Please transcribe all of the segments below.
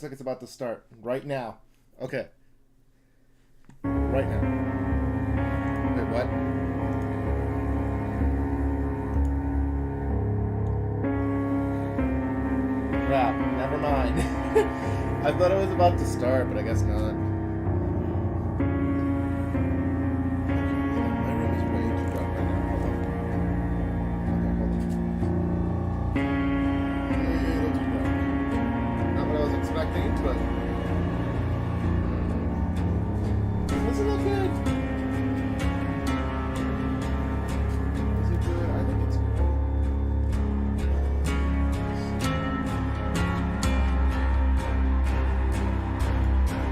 like it's about to start right now. Okay. Right now. Wait, what? Crap, never mind. I thought it was about to start, but I guess not. My room is way too dark right now. Hold on. Okay, hold on. A little too dark. Not what I was expecting, but doesn't look good. Is it good? I think it's good.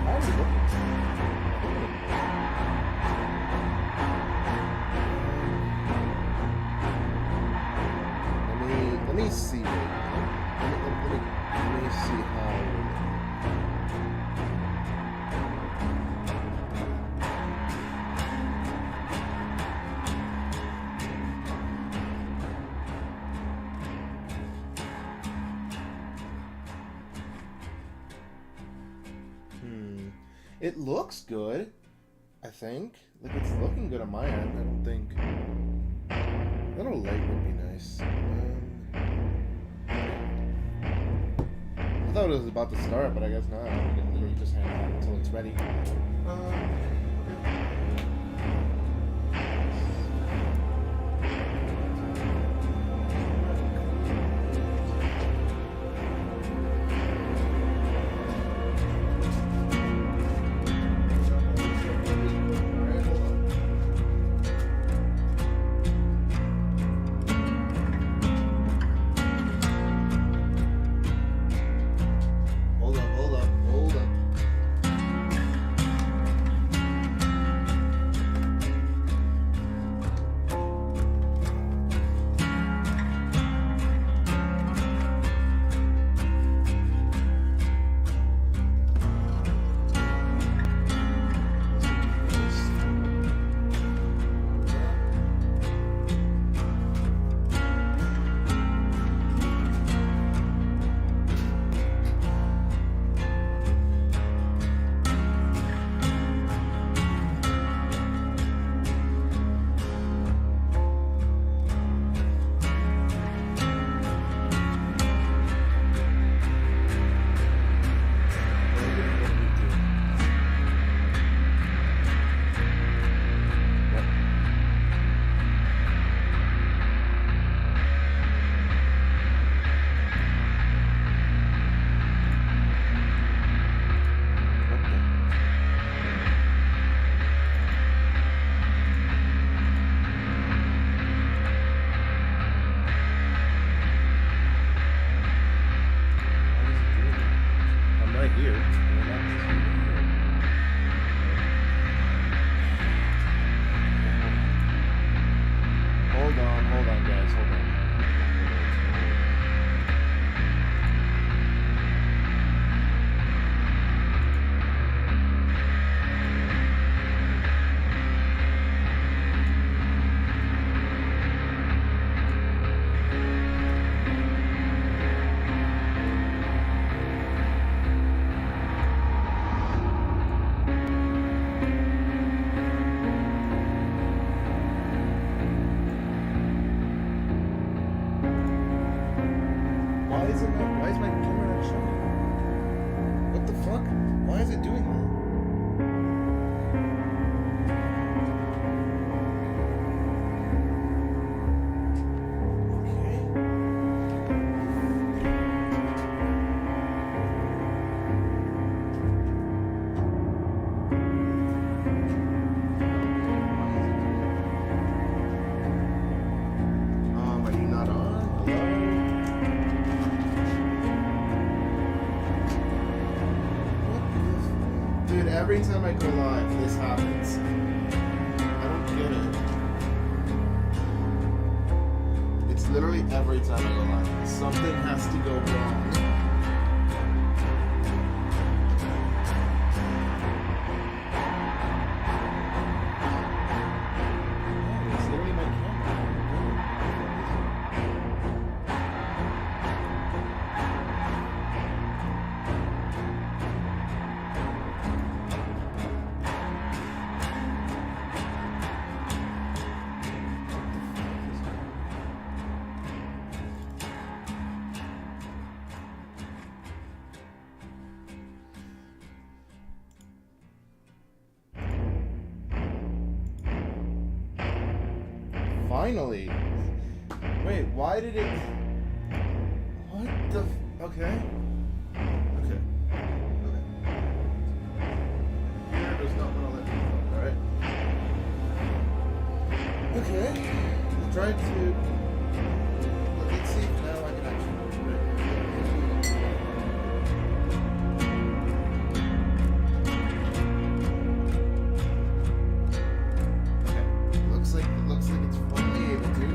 How is it looking? Let me see. Let me see how. It looks good, I think. Like, it's looking good on my end. I don't think... A little light would be nice. I thought it was about to start, but I guess not. We can literally just hang out until it's ready. Hold on, guys. Hold on. Why is my camera not showing? What the fuck? Why is it doing that? Are you not on? Hello? Dude, every time I go live, this happens. I don't get it. It's literally every time I go live. Something has to go wrong. It's literally my camera. finally. Wait, why did it... What the... Okay. Okay. Here does not want to let me go, alright? Okay. I'll try to... Let's see if now I can actually do it. Okay. It looks like it's finally able to.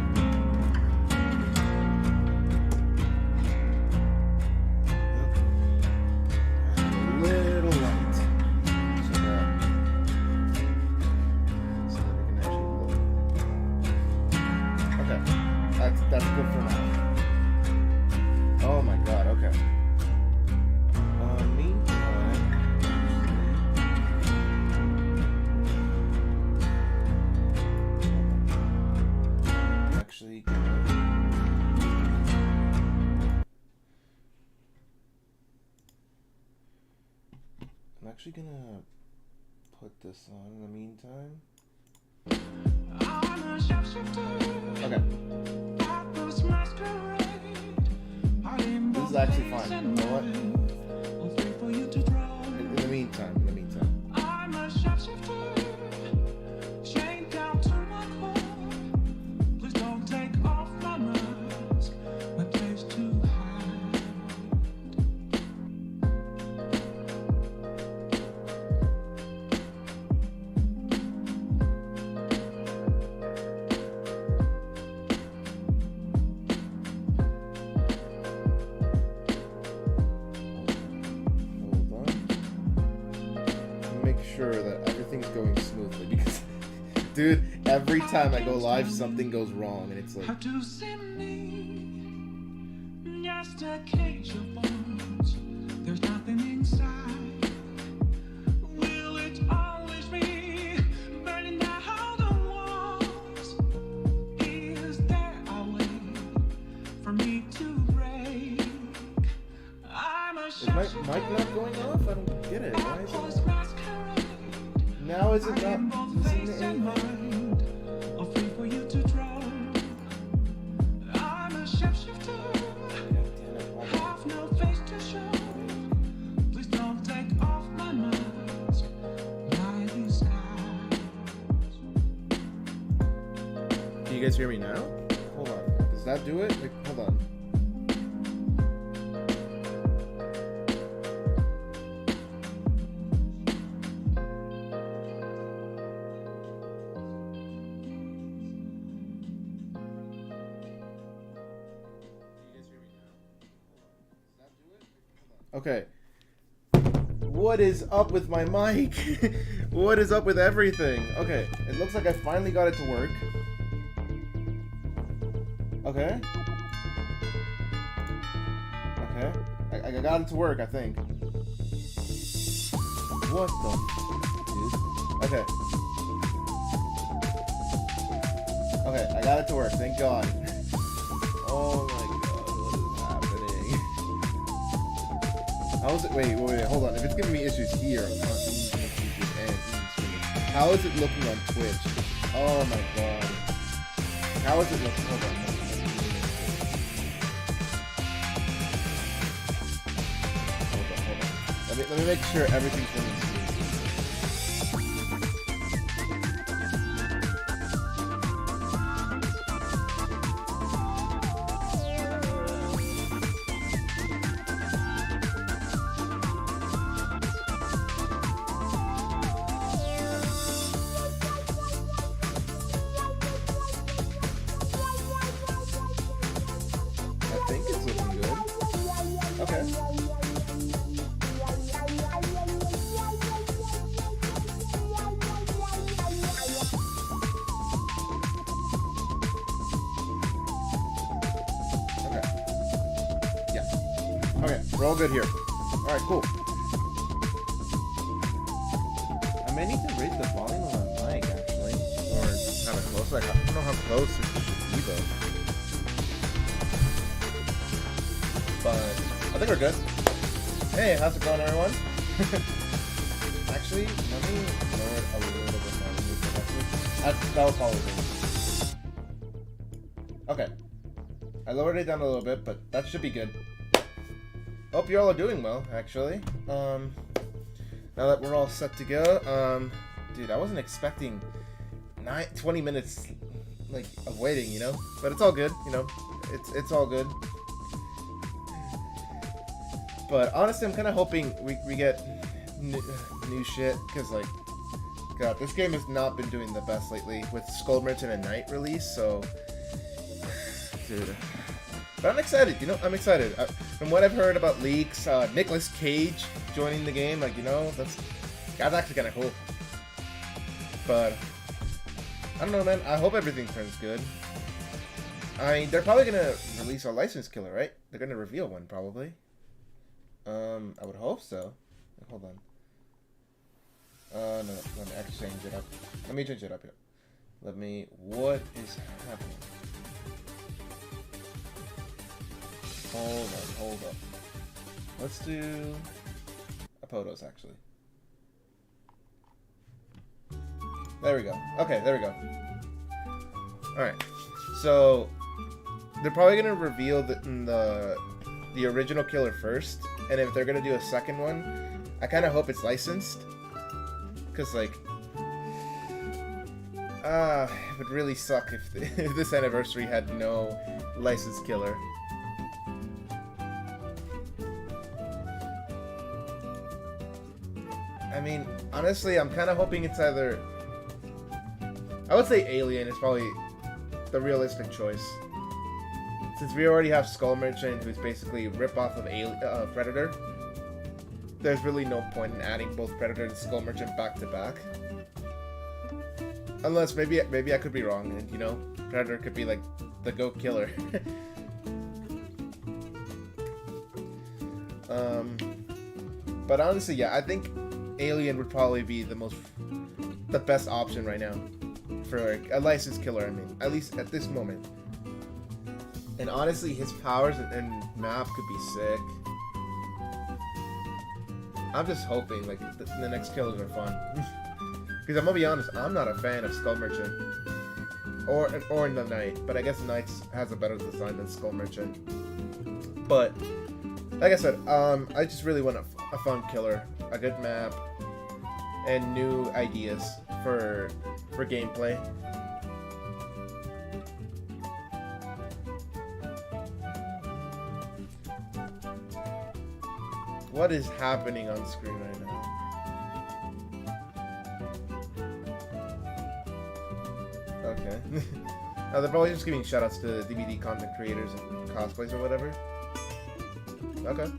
That's good for now. Oh my god, okay. Meantime... Actually, I'm actually gonna put this on in the meantime. Okay. This is actually fine. You know what? In the meantime. I'm a shapeshifter, chained down to my core. Please don't take off my mask, my place to hide. Sure that everything's going smoothly because dude, every time I go live something goes wrong and it's like Have to see me, just a cage of bones. There's nothing inside. Will it always be burning down the walls? Is there a way for me to break? I'm a is my mic not going off? I don't get it. Why is it? Now is it not listening to anything? Free for you to draw. I'm a shapeshifter. Have no face to show. Please don't take off my mask. My disguise. Can you guys hear me now? Hold on. Does that do it? Like, hold on. Okay. What is up with my mic? What is up with everything? Okay, it looks like I finally got it to work. Okay. Okay. I got it to work, I think. What the dude? Okay. Okay, I got it to work, thank God. Oh my God, what is happening? How is it? Wait, hold on. If it's giving me issues here, how is it looking on Twitch? Oh my God. How is it looking? Hold on. Let me make sure everything's running smooth. I think it's looking good. Okay. Okay, we're all good here. Alright, cool. I may need to raise the volume on my mic, actually. Or kind of close. Like, I don't know how close it should be, though. But I think we're good. Hey, how's it going, everyone? Actually, let me lower it a little bit more. That was probably good. Okay. I lowered it down a little bit, but that should be good. Hope you all are doing well, actually. Now that we're all set to go, dude, I wasn't expecting 20 minutes, like, of waiting, you know? But it's all good, you know? It's all good. But honestly, I'm kind of hoping we get new shit, because, like, God, this game has not been doing the best lately with Skull Merchant and Knight release, so... Dude... But I'm excited, you know? I'm excited. From what I've heard about leaks, Nicolas Cage joining the game, like, you know, that's actually kind of cool. But... I don't know, man. I hope everything turns good. I mean, they're probably gonna release a license killer, right? They're gonna reveal one, probably. I would hope so. Hold on. No, let me actually change it up. Let me change it up here. What is happening? Hold up. Let's do Apodos, actually. There we go. Okay, there we go. Alright. So, they're probably going to reveal the original killer first. And if they're going to do a second one, I kind of hope it's licensed. Because, like... it would really suck if this anniversary had no licensed killer. I mean, honestly, I'm kind of hoping it's either... I would say Alien is probably the realistic choice. Since we already have Skull Merchant, who's basically a rip-off of Predator, there's really no point in adding both Predator and Skull Merchant back-to-back. Unless, maybe I could be wrong, and, you know, Predator could be, like, the GOAT killer. But honestly, yeah, I think Alien would probably be the best option right now for like, a licensed killer. I mean, at least at this moment. And honestly, his powers and map could be sick. I'm just hoping like the next killers are fun. Because I'm gonna be honest, I'm not a fan of Skull Merchant or the Knight, but I guess Knight has a better design than Skull Merchant. But like I said, I just really want a fun killer, a good map, and new ideas for gameplay. What is happening on screen right now? Okay. They're probably just giving shoutouts to DVD content creators and cosplays or whatever. Okay.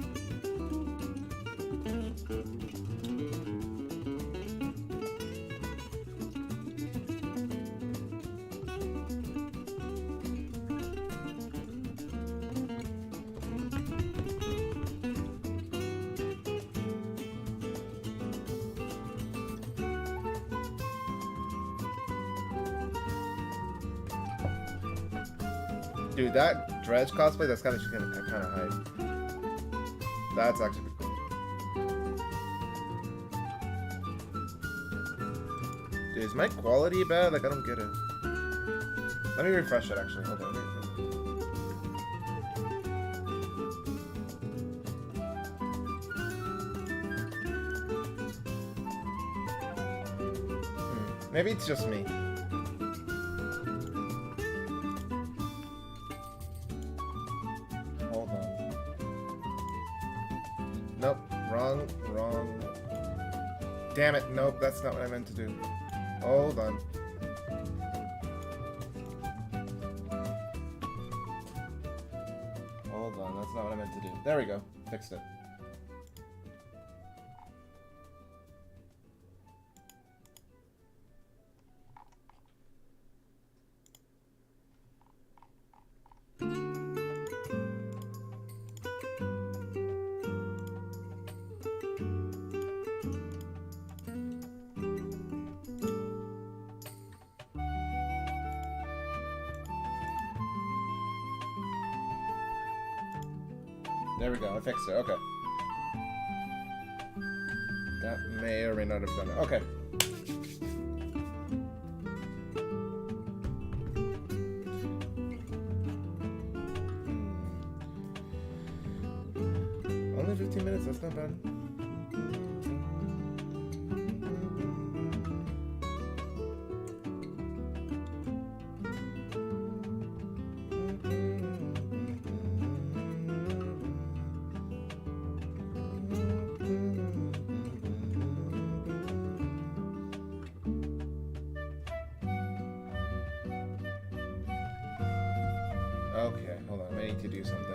Dude, that Dredge cosplay, that's kind of hype. That's actually pretty cool. Dude, is my quality bad? Like, I don't get it. Let me refresh it, actually. Hold on. Maybe it's just me. Hold on. Nope. Wrong. Damn it. Nope, that's not what I meant to do. Hold on. Hold on, that's not what I meant to do. There we go. Fixed it. There we go, I fixed it, okay. That may or may not have done it. Okay. That's not bad. Okay, hold on. I need to do something.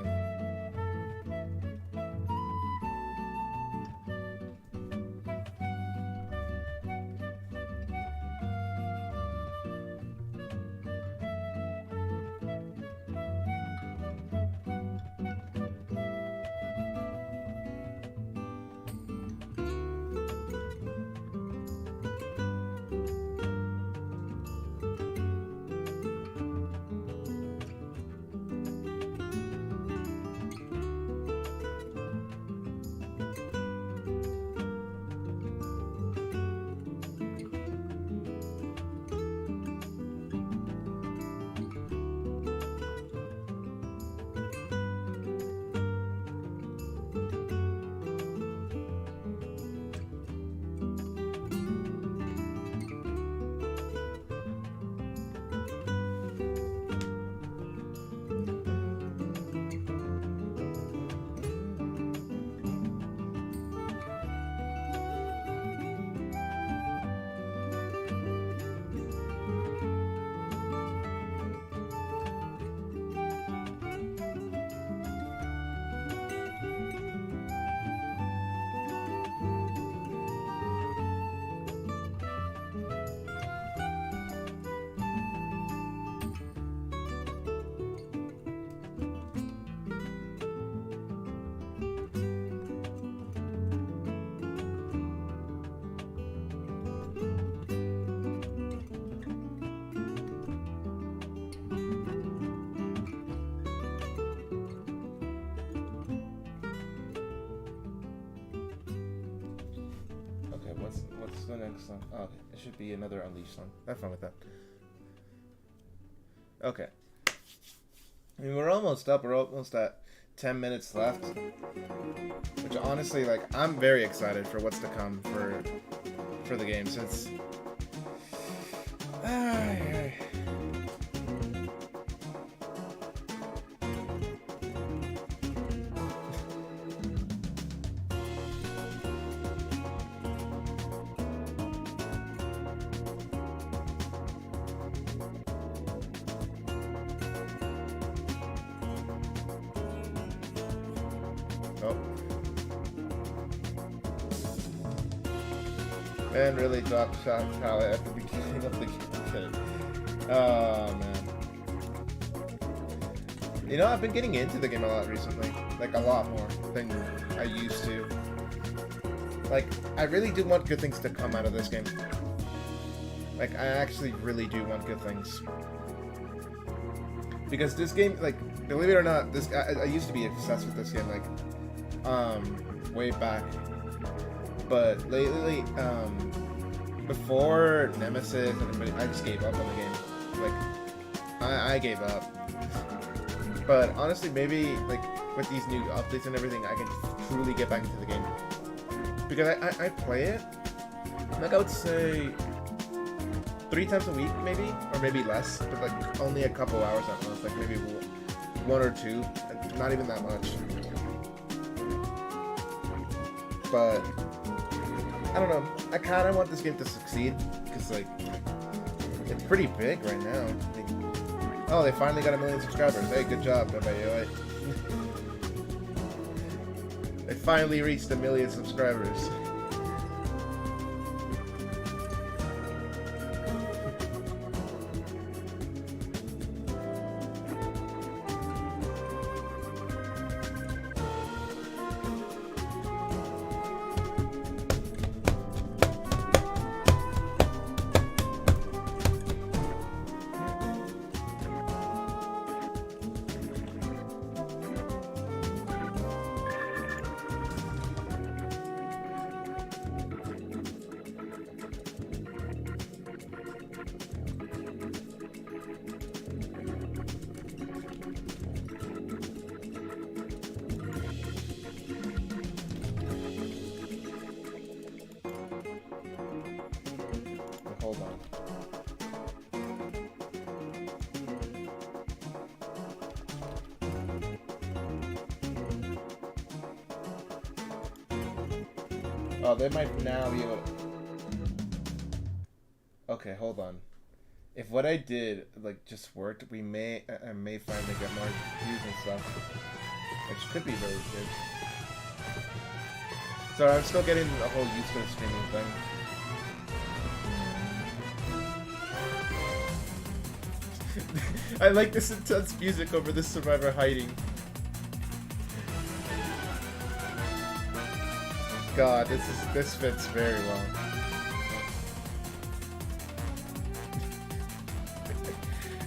What's the next song? Oh, okay. It should be another Unleashed song. Have fun with that. Okay. I mean, we're almost up. We're almost at 10 minutes left. Which honestly, like, I'm very excited for what's to come for the game since. Oh. Man really dropped shot palette at the beginning of the game. Oh, man. You know, I've been getting into the game a lot recently. Like, a lot more than I used to. Like, I really do want good things to come out of this game. Like, I actually really do want good things. Because this game, like, believe it or not, this I used to be obsessed with this game, like, way back. But lately, before Nemesis and everybody, I just gave up on the game. Like, I gave up. But honestly, maybe, like, with these new updates and everything, I can truly get back into the game. Because I play it, like, I would say 3 times a week, maybe, or maybe less, but like only a couple hours at most, like maybe 1 or 2, not even that much. But I don't know. I kind of want this game to succeed because, like, it's pretty big right now. Like, oh, they finally got 1 million subscribers. Hey, good job, everybody. They finally reached 1 million subscribers. hold on. Oh, they might now be able to... Okay, hold on. If what I did, like, just worked, I may finally get more views and stuff. Which could be very good. So I'm still getting the whole use for the streaming thing. I like this intense music over this survivor hiding. God, this fits very well.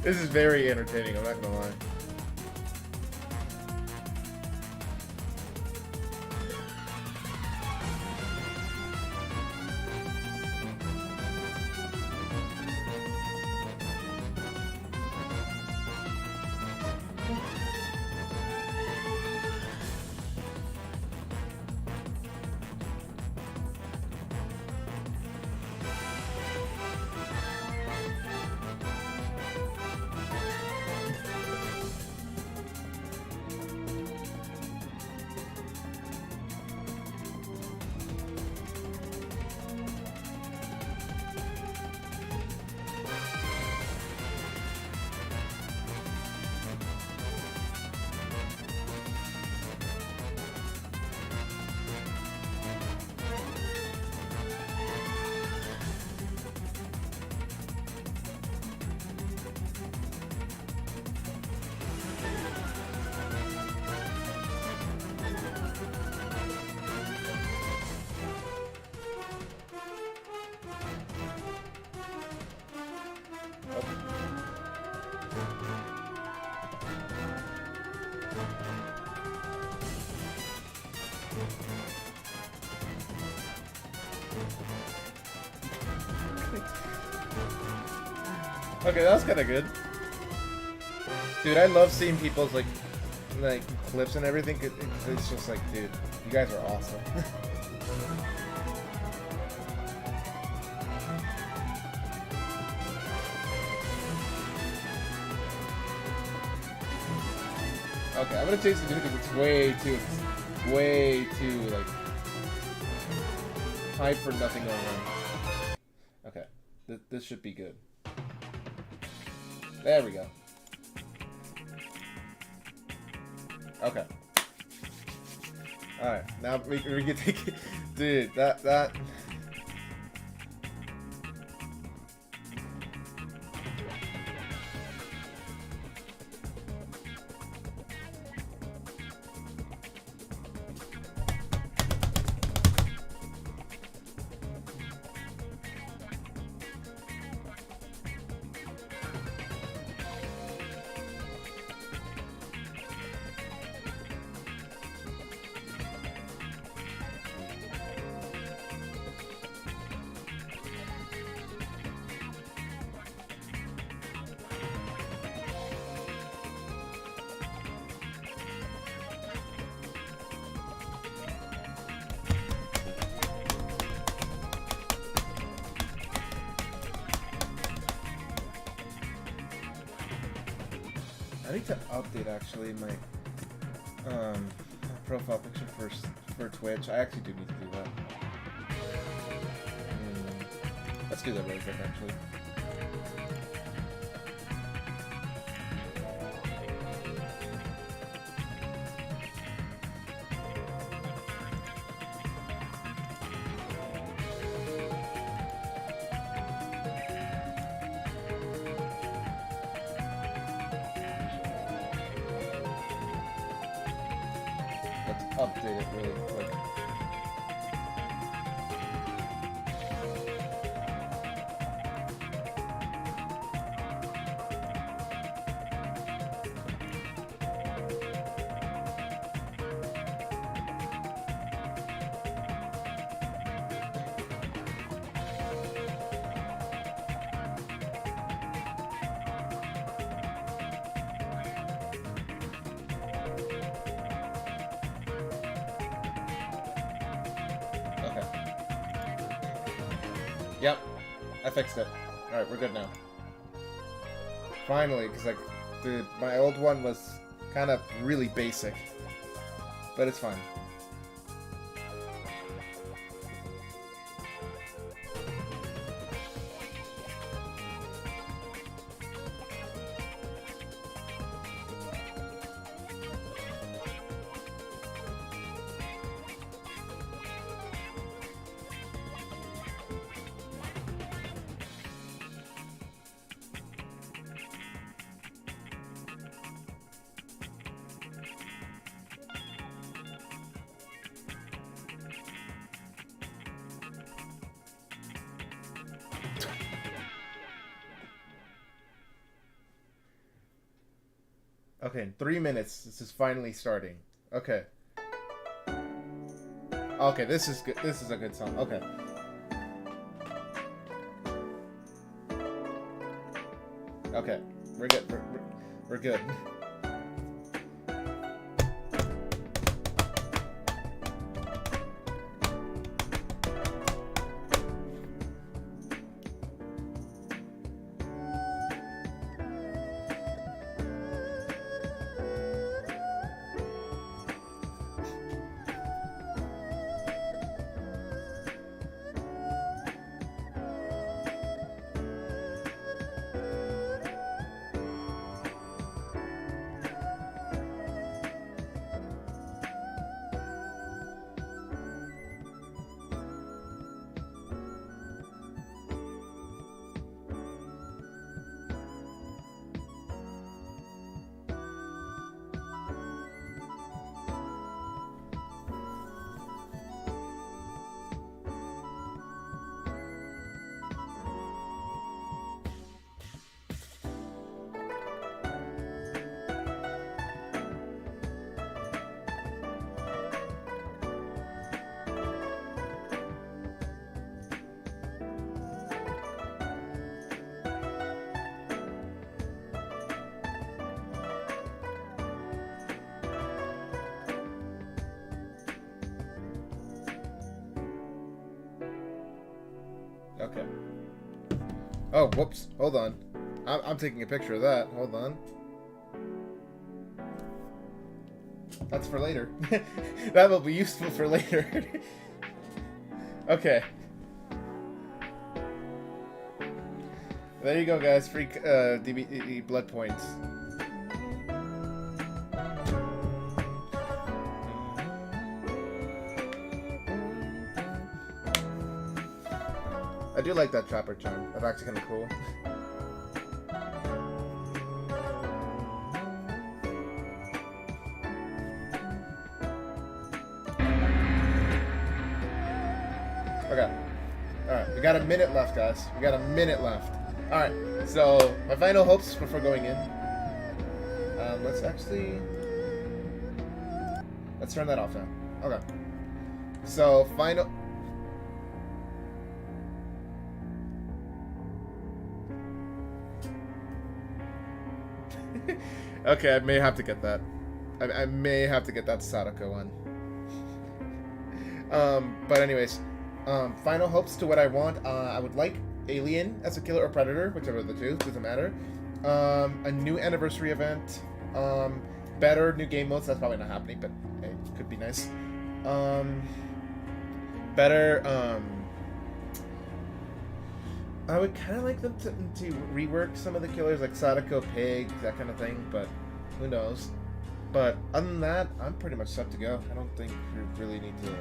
This is very entertaining, I'm not gonna lie. Okay, that was kind of good. Dude, I love seeing people's like clips and everything. It's just like, dude, you guys are awesome. Okay, I'm gonna change the music because it's way too like hype for nothing going on. Okay, this should be good. There we go. Okay. All right, now we can take it, dude. That. I need to update actually my profile picture for Twitch. I actually do need to do that. Let's do that really quick actually. Update it really quick. Yep, I fixed it. Alright, we're good now. Finally, because, like, dude, my old one was kind of really basic. But it's fine. Okay, in 3 minutes, this is finally starting. Okay. Okay, this is good. This is a good song. Okay. Okay, we're good. We're good. Okay. Oh, whoops. Hold on. I'm taking a picture of that. Hold on. That's for later. That will be useful for later. Okay. There you go, guys. Free DB blood points. I do like that trapper charm. That's actually kind of cool. Okay. Alright, we got a minute left, guys. We got a minute left. Alright, so my final hopes before going in. Let's turn that off now. Okay. So, final... Okay, I may have to get that. I may have to get that Sadako one. But anyways, final hopes to what I want. I would like Alien as a killer or Predator, whichever of the two, doesn't matter. A new anniversary event. Better new game modes. That's probably not happening, but hey, it could be nice. Better. I would kind of like them to rework some of the killers, like Sadako, Pig, that kind of thing, but who knows. But other than that, I'm pretty much set to go. I don't think we really need to...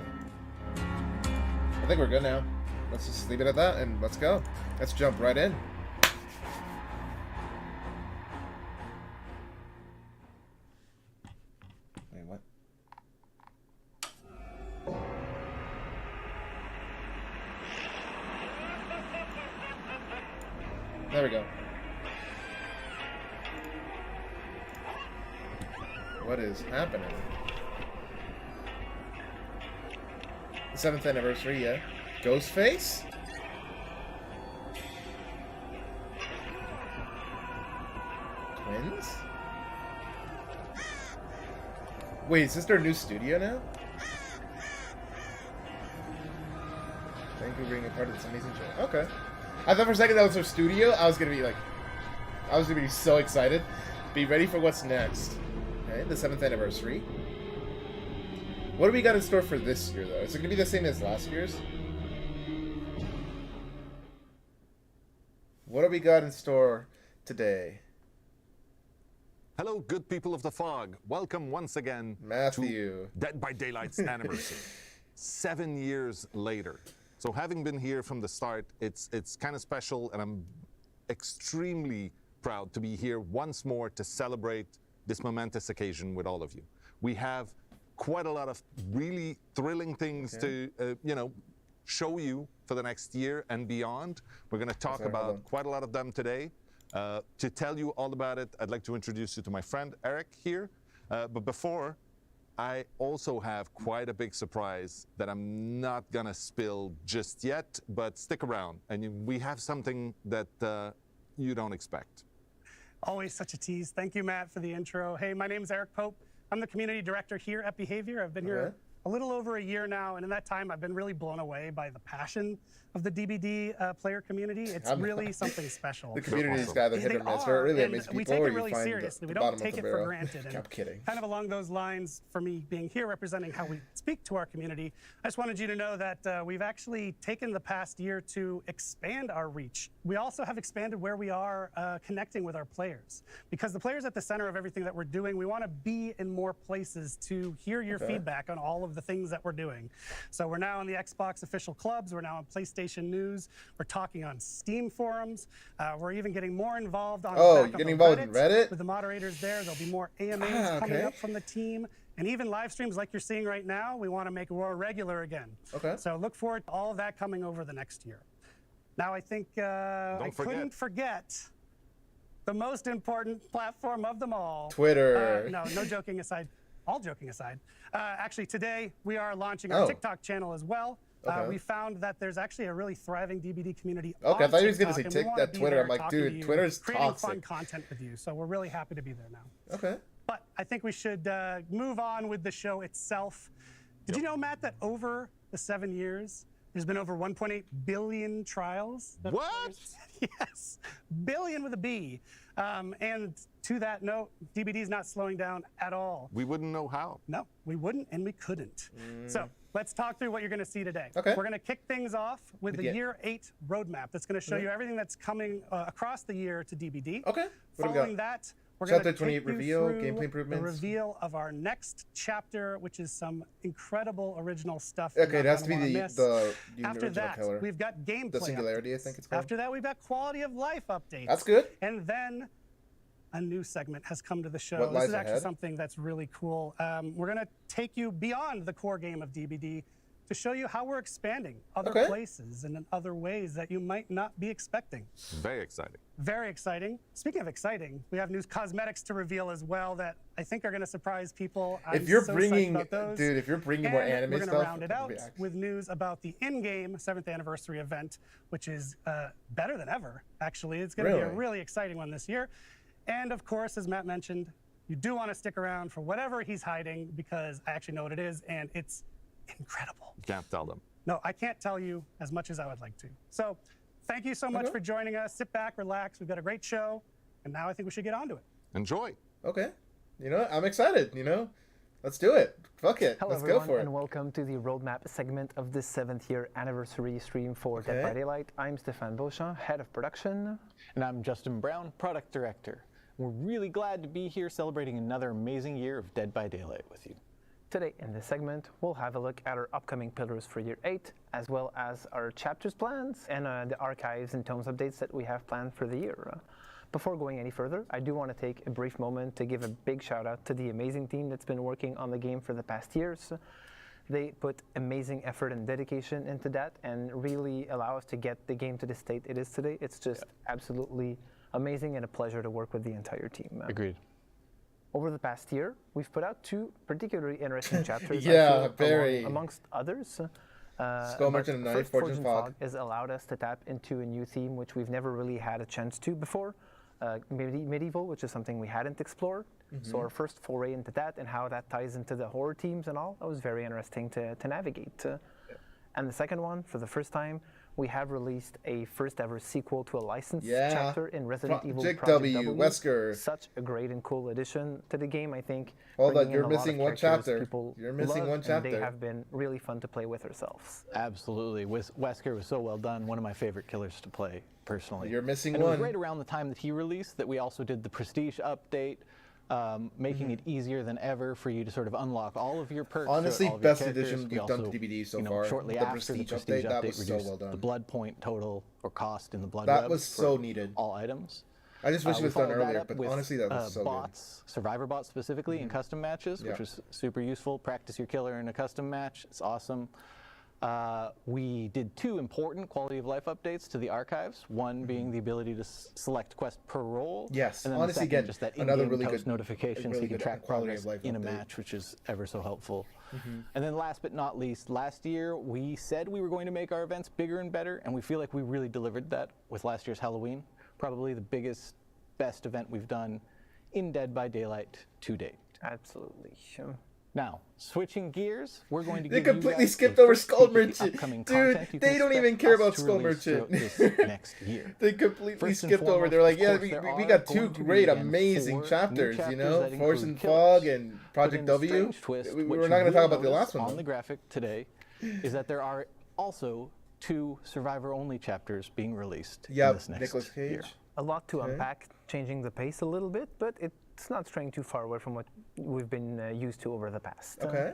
I think we're good now. Let's just leave it at that, and let's go. Let's jump right in. Wait, what? There we go. What is happening? The 7th anniversary, yeah. Ghostface? Twins? Wait, is this their new studio now? Thank you for being a part of this amazing show. Okay. I thought for a second that was her studio. I was gonna be so excited. Be ready for what's next. Okay, the 7th anniversary. What do we got in store for this year, though? Is it gonna be the same as last year's? What do we got in store today? Hello, good people of the fog. Welcome once again Matthew. to Dead by Daylight's anniversary. 7 years later. So having been here from the start, it's kind of special, and I'm extremely proud to be here once more to celebrate this momentous occasion with all of you. We have quite a lot of really thrilling things to, show you for the next year and beyond. We're going to talk about quite a lot of them today. To tell you all about it, I'd like to introduce you to my friend Eric here. But before, I also have quite a big surprise that I'm not gonna spill just yet, but stick around, and we have something that you don't expect. Always such a tease. Thank you, Matt, for the intro. Hey, my name is Eric Pope. I'm the community director here at Behavior. I've been here a little over a year now, and in that time, I've been really blown away by the passion of the DBD player community. It's really something special. The community's got the hit or miss, where it really amazing we people, take or it you really find seriously. the We don't bottom take of it the for barrel. granted. And I'm kidding. kind of along those lines, for me being here representing how we speak to our community, I just wanted you to know that we've actually taken the past year to expand our reach. We also have expanded where we are connecting with our players, because the players at the center of everything that we're doing. We want to be in more places to hear your feedback on all of the things that we're doing. So we're now in the Xbox official clubs. We're now on PlayStation News. We're talking on Steam forums. We're even getting more involved on you're getting involved in Reddit? with the moderators there. There'll be more AMAs coming up from the team, and even live streams like you're seeing right now. We want to make more regular again. So look forward to all of that coming over the next year. Now I think I couldn't forget the most important platform of them all. Twitter. No joking aside. All joking aside, actually today we are launching our TikTok channel as well. We found that there's actually a really thriving DBD community. Okay, I thought you was going to say TikTok, Twitter. I'm like, dude, Twitter's creating toxic. fun content with you. So we're really happy to be there now. Okay. But I think we should move on with the show itself. Did you know, Matt, that over the 7 years, there's been over 1.8 billion trials? What? Yes, billion with a B. And to that note, DBD's not slowing down at all. We wouldn't know how. No, we wouldn't, and we couldn't. So let's talk through what you're going to see today. Okay. We're going to kick things off with the Year 8 roadmap. That's going to show you everything that's coming across the year to DBD. Okay. What do we Following got? that, we're going Chapter to 28 take you reveal, through gameplay improvements. the reveal of our next chapter, which is some incredible original stuff. Okay, it has to be the After original that, killer. we've got gameplay. The Singularity, updates. I think it's called. After that, we've got quality of life updates. That's good. And then a new segment has come to the show. What lies This is actually ahead? something that's really cool. We're going to take you beyond the core game of DBD to show you how we're expanding other places and in other ways that you might not be expecting. Very exciting. Very exciting. Speaking of exciting, we have new cosmetics to reveal as well that I think are going to surprise people. If you're so bringing, psyched about those. dude, if you're bringing more And anime we're stuff, going to round it I'll out be axed. with news about the in-game 7th anniversary event, which is better than ever, actually. It's going to be a really exciting one this year. And of course, as Matt mentioned, you do want to stick around for whatever he's hiding, because I actually know what it is, and it's incredible. Can't tell them. No, I can't tell you as much as I would like to. So thank you so much for joining us. Sit back, relax. We've got a great show. And now I think we should get on to it. Enjoy. Okay. You know, I'm excited, Let's do it. Fuck it. Hello, Let's everyone, go for it. and welcome to the roadmap segment of the 7th year anniversary stream for Dead by Daylight. I'm Stéphane Beauchamp, head of production. And I'm Justin Brown, product director. We're really glad to be here celebrating another amazing year of Dead by Daylight with you. Today in this segment, we'll have a look at our upcoming pillars for year 8, as well as our chapters plans and the archives and tomes updates that we have planned for the year. Before going any further, I do want to take a brief moment to give a big shout out to the amazing team that's been working on the game for the past years. They put amazing effort and dedication into that and really allow us to get the game to the state it is today. It's just absolutely amazing and a pleasure to work with the entire team. Agreed. Over the past year, we've put out 2 particularly interesting chapters. Amongst others. Skull Merchant and Knife, Fortune Fog has allowed us to tap into a new theme which we've never really had a chance to before. Medieval, which is something we hadn't explored. So our first foray into that and how that ties into the horror themes and all, that was very interesting to navigate. And the second one, for the first time, we have released a first ever sequel to a licensed Yeah. chapter in Resident Evil Project Project W, Wesker. Such a great and cool addition to the game, I think. Hold on, bringing in you're a lot of missing one characters chapter. people You're missing love, one and chapter. they have been really fun to play with ourselves. Absolutely. Wesker was so well done. One of my favorite killers to play, personally. You're missing and It one. was right around the time that he released that we also did the Prestige update, making it easier than ever for you to sort of unlock all of your perks. throughout Honestly, all of your best characters. edition We we've done also, to DVD so you know, far. Shortly The after Prestige the Prestige update, that update, was so reduced well done. the blood point total or cost in the blood That web was for so needed. all items. I just wish it We was done followed that earlier, up but with, honestly, that was so bots, survivor bots specifically, in custom matches, Yeah. which was super useful. Practice your killer in a custom match. It's awesome. We did 2 important quality of life updates to the archives. One being the ability to select quest per role. Yes, and then honestly, the second, again, just that another in-game really post good- notification, so really you can good track quality progress of life in a update. match, which is ever so helpful. And then last but not least, last year we said we were going to make our events bigger and better, and we feel like we really delivered that with last year's Halloween. Probably the biggest, best event we've done in Dead by Daylight to date. Absolutely. Now, switching gears, we're going to They give you completely guys skipped a over first Skull peek at the Merchant. upcoming Dude, content you they can don't expect even care us about to Skull release throughout Merchant. this next year. They completely First and skipped over. foremost, They're like, of yeah, course, we there got are 2 going to be, great, again, amazing 4 chapters, new you chapters know? that Force include and kills. Fog and But Project in the W. strange twist, We what were you not going to talk will about the notice last one, on though. the graphic today is that there are also 2 survivor-only chapters being released in Yep, this next Nicolas Cage. year. A lot to unpack, changing the pace a little bit, but it's not straying too far away from what we've been used to over the past. Okay.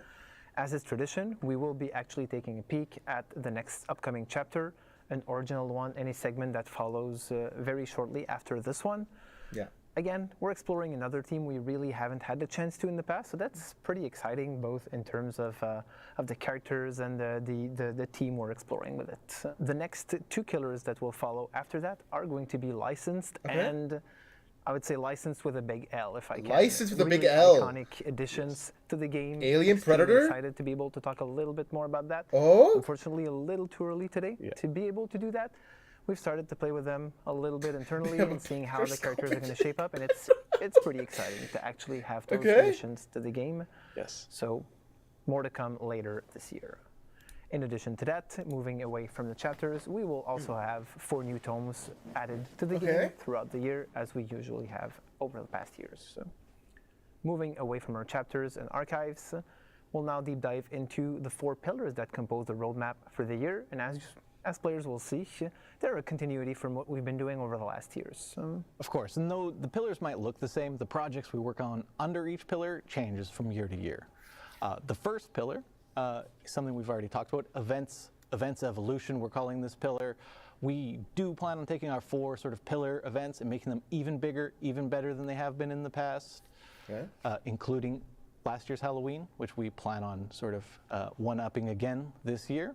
As is tradition, we will be actually taking a peek at the next upcoming chapter, an original one, any segment that follows very shortly after this one. Yeah. Again, we're exploring another theme we really haven't had the chance to in the past, so that's pretty exciting, both in terms of the characters and the team we're exploring with it. The next 2 killers that will follow after that are going to be licensed, and I would say licensed with a big L, if I can. Licensed with a big Really L. Iconic additions to the game. Alien Extremely Predator? Excited to be able to talk a little bit more about that. Oh? Unfortunately, a little too early today to be able to do that. We've started to play with them a little bit internally and seeing how the characters are going to shape up, and it's pretty exciting to actually have those Okay. additions to the game. Yes. So, more to come later this year. In addition to that, moving away from the chapters, we will also have 4 new tomes added to the game Okay. throughout the year, as we usually have over the past years. So, moving away from our chapters and archives, we'll now deep dive into the 4 pillars that compose the roadmap for the year. And as players will see, they're a continuity from what we've been doing over the last years. Of course, and though the pillars might look the same, the projects we work on under each pillar changes from year to year. The first pillar is something we've already talked about, events evolution, we're calling this pillar. We do plan on taking our 4 sort of pillar events and making them even bigger, even better than they have been in the past, Okay. including last year's Halloween, which we plan on sort of one-upping again this year.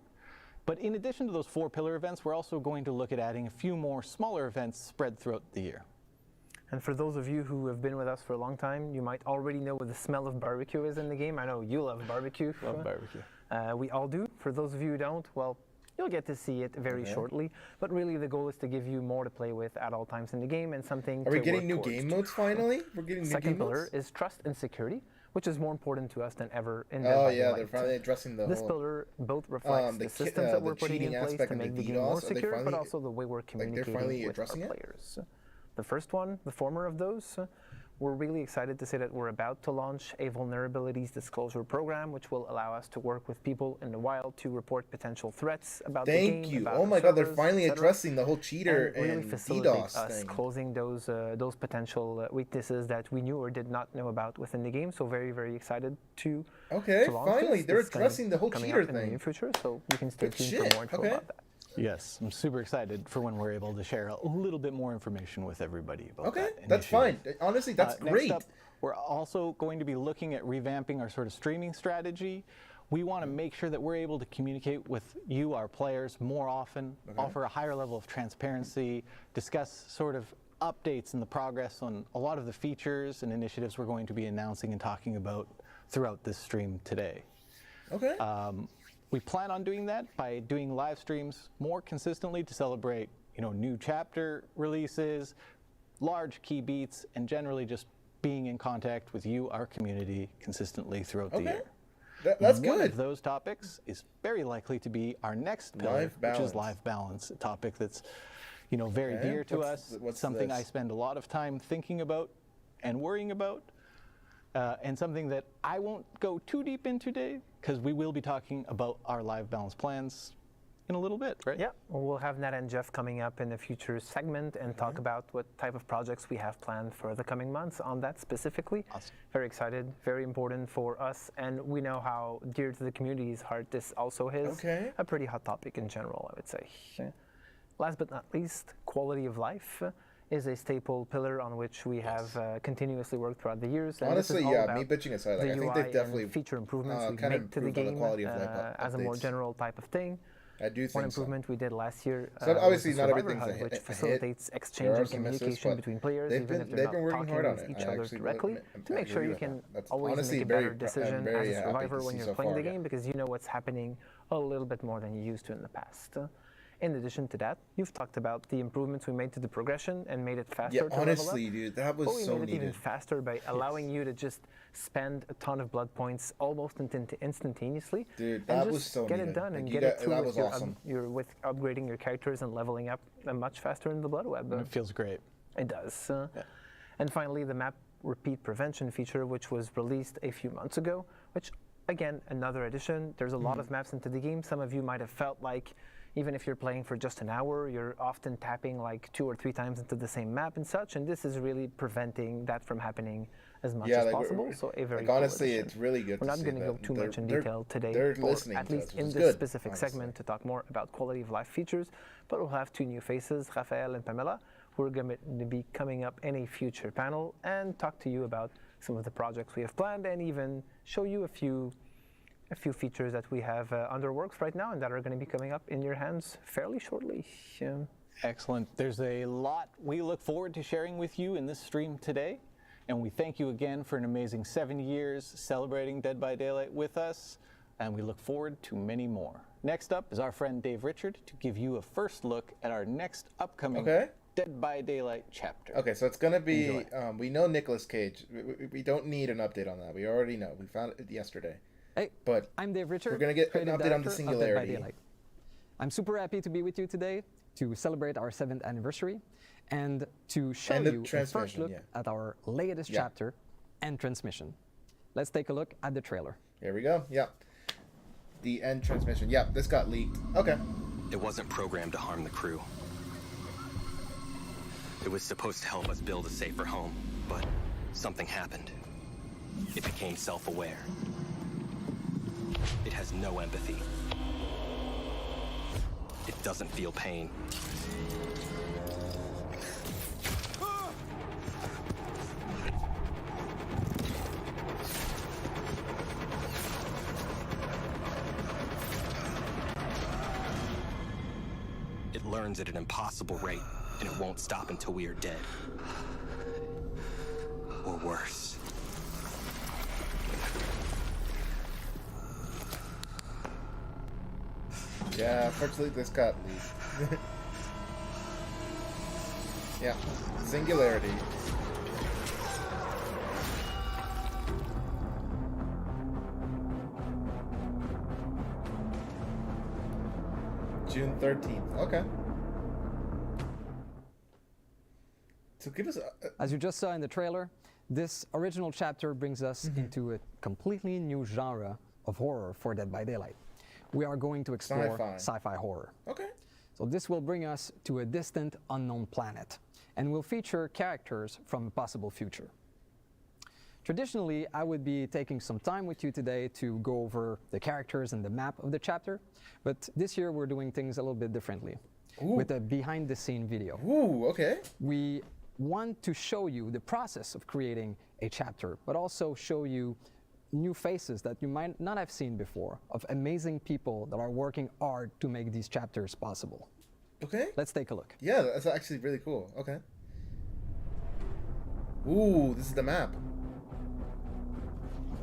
But in addition to those 4 pillar events, we're also going to look at adding a few more smaller events spread throughout the year. And for those of you who have been with us for a long time, you might already know what the smell of barbecue is in the game. I know you love barbecue. Love barbecue. We all do. For those of you who don't, well, you'll get to see it very shortly. But really, the goal is to give you more to play with at all times in the game and something Are we to getting work new towards. game modes finally? We're getting new Second game pillar modes? is trust and security, which is more important to us than ever in Dead Oh by yeah, they're Daylight. finally addressing the This whole pillar both reflects the the ki- systems that the we're putting in cheating place aspect to and the make the game DDoS. more Are they secure, but finally- also the way we're they're communicating finally with our addressing it? players. The first one, the former of those, we're really excited to say that we're about to launch a vulnerabilities disclosure program, which will allow us to work with people in the wild to report potential threats about the game. Thank you. about Oh our my god, they're servers, finally etc. addressing the whole cheater and really and facilitate DDoS us thing. closing those potential weaknesses that we knew or did not know about within the game. So very, very excited to Okay, to launch finally, this. they're This is gonna addressing be the whole coming cheater up in the thing. near future, so you can stay Good tuned shit, for more info okay. about that. Yes, I'm super excited for when we're able to share a little bit more information with everybody about Okay, that. that's fine. initiative. Honestly, that's great. Next up, we're also going to be looking at revamping our sort of streaming strategy. We want to make sure that we're able to communicate with you, our players, more often, offer a higher level of transparency, discuss sort of updates and the progress on a lot of the features and initiatives we're going to be announcing and talking about throughout this stream today. Okay. We plan on doing that by doing live streams more consistently to celebrate, new chapter releases, large key beats, and generally just being in contact with you, our community, consistently throughout the year. That's One good. of those topics is very likely to be our next pillar, Life which balance. is life balance, a topic that's, very Okay. dear to What's- us. what's something I this? spend a lot of time thinking about and worrying about, and something that I won't go too deep into today because we will be talking about our life balance plans in a little bit, right? Yeah, we'll have Nat and Jeff coming up in a future segment and talk about what type of projects we have planned for the coming months on that specifically. Awesome. Very excited, very important for us, and we know how dear to the community's heart this also is. Okay. A pretty hot topic in general, I would say. Last but not least, quality of life is a staple pillar on which we have continuously worked throughout the years. And this is Honestly, all yeah, about me bitching aside, like, the I think UI they've and definitely feature improvements we kind of make to the improved on the game quality of life as a more updates. general type of thing. I do One think so. improvement we did last year So was obviously the not Survivor everything's a Hub, hit- which a hit. facilitates There exchange are and some misses, communication but between players, they've even been- if they've they're been not working talking hard on with it. each I other actually directly, to make sure agree you with can that. That's always honestly make a very better pr- I'm decision very as a happy survivor to when see you're so playing far, the yeah. game because you know what's happening a little bit more than you used to in the past. In addition to that, you've talked about the improvements we made to the progression and made it faster Yeah, to level up. honestly, dude, that was But we so made it even needed. faster by allowing you to just spend a ton of blood points almost instantaneously. Dude, and that just was so get needed. it done Like, and you get got- it through that with was your, awesome. with upgrading your characters and leveling up much faster in the Blood Web. It feels great. It does. And finally, the map repeat prevention feature, which was released a few months ago, which, again, another addition. There's a lot of maps into the game. Some of you might have felt like, even if you're playing for just an hour, you're often tapping like 2 or 3 times into the same map and such, and this is really preventing that from happening as much as like, possible. So a very like cool honestly, addition. it's really good. We're to not see going to go that too much in they're- detail today, They're or listening at to least us, in which is this good, specific honestly. segment to talk more about quality of life features. But we'll have 2 new faces, Rafael and Pamela, who are going to be coming up in a future panel and talk to you about some of the projects we have planned and even show you a few features that we have under works right now and that are going to be coming up in your hands fairly shortly. Excellent. There's a lot we look forward to sharing with you in this stream today. And we thank you again for an amazing 7 years celebrating Dead by Daylight with us. And we look forward to many more. Next up is our friend Dave Richard to give you a first look at our next upcoming Okay. Dead by Daylight chapter. Okay, so it's gonna be. Enjoy. We know Nicolas Cage. We don't need an update on that. We already know. We found it yesterday. Hey, But I'm Dave Richard. we're gonna get an creative update on the director of Dead by Singularity. Daylight. I'm super happy to be with you today to celebrate our 7th anniversary and to show And the you a first transmission, look yeah. at our latest Yeah. chapter and transmission. Let's take a look at the trailer. Here we go. Yeah. The end transmission. Yeah, this got leaked. Okay. It wasn't programmed to harm the crew. It was supposed to help us build a safer home, but something happened. It became self-aware. It has no empathy. It doesn't feel pain. It learns at an impossible rate, and it won't stop until we are dead. Or worse. Yeah, unfortunately this got leaked. Yeah. Singularity. June 13th. Okay. So give us As you just saw in the trailer, this original chapter brings us Mm-hmm. into a completely new genre of horror for Dead by Daylight. We are going to explore Sci-fi. sci-fi horror. okay. So this will bring us to a distant, unknown planet, and will feature characters from a possible future. Traditionally, I would be taking some time with you today to go over the characters and the map of the chapter, but this year we're doing things a little bit differently with a behind-the-scene video. Ooh, okay. We want to show you the process of creating a chapter, but also show you new faces that you might not have seen before, of amazing people that are working hard to make these chapters possible. Okay. Let's take a look. Yeah, that's actually really cool. Okay. Ooh, this is the map.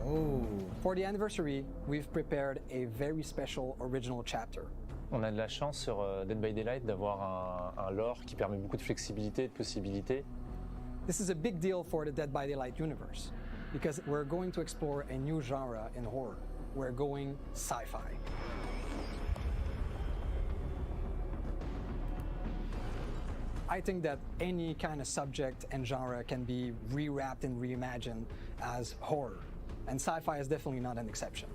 Oh. For the anniversary, we've prepared a very special original chapter. On a de la chance sur Dead by Daylight d'avoir un lore qui permet beaucoup de flexibilité et de possibilités. This is a big deal for the Dead by Daylight universe, because we're going to explore a new genre in horror. we're going sci-fi. I think that any kind of subject and genre can be rewrapped and reimagined as horror, and sci-fi is definitely not an exception.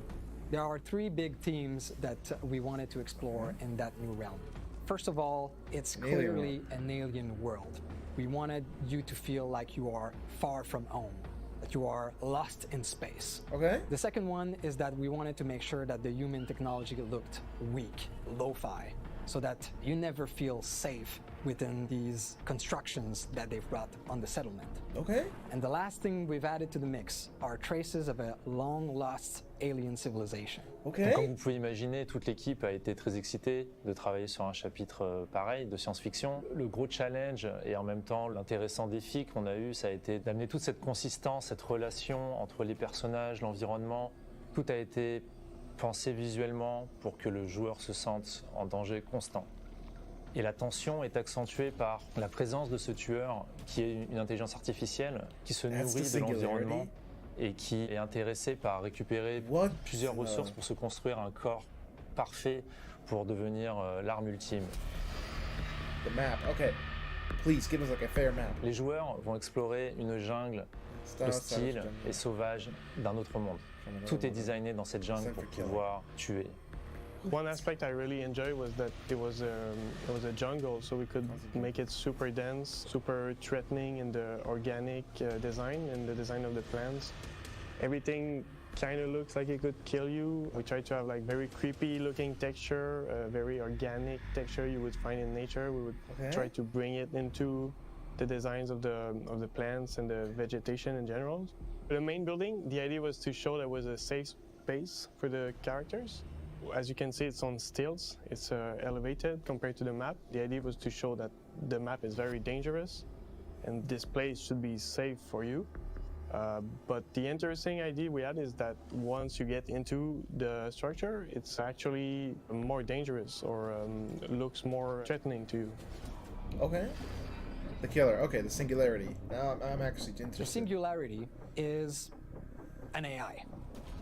There are three big themes that we wanted to explore in that new realm. First of all, it's clearly an alien world. We wanted you to feel like you are far from home, that you are lost in space. Okay. The second one is that we wanted to make sure that the human technology looked weak, lo-fi, so that you never feel safe within these constructions that they've brought on the settlement. Okay. And the last thing we've added to the mix are traces of a long-lost alien civilization. Okay. Comme vous pouvez imaginer, toute l'équipe a été très excitée de travailler sur un chapitre pareil de science-fiction. Le gros challenge et en même temps l'intéressant défi qu'on a eu, ça a été d'amener toute cette consistance, cette relation entre les personnages, l'environnement. Tout a été pensé visuellement pour que le joueur se sente en danger constant. Et la tension est accentuée par la présence de ce tueur qui est une intelligence artificielle qui se nourrit de l'environnement et qui est intéressé par récupérer plusieurs ressources pour se construire un corps parfait pour devenir l'arme ultime. The map. Okay. Please give us like a fair map. Les joueurs vont explorer une jungle hostile et sauvage d'un autre monde. Tout est designé dans cette jungle pour pouvoir tuer. One aspect I really enjoyed was that it was a jungle, so we could make it super dense, super threatening in the organic design and the design of the plants. Everything kind of looks like it could kill you. We tried to have like very creepy looking texture, very organic texture you would find in nature. We would try to bring it into the designs of the plants and the vegetation in general. The main building, the idea was to show that was a safe space for the characters. As you can see, it's on stilts. It's elevated compared to the map. The idea was to show that the map is very dangerous and this place should be safe for you. But the interesting idea we had is that once you get into the structure, it's actually more dangerous or looks more threatening to you. Okay. The killer. Okay, the singularity. Now I'm actually interested. The singularity is an AI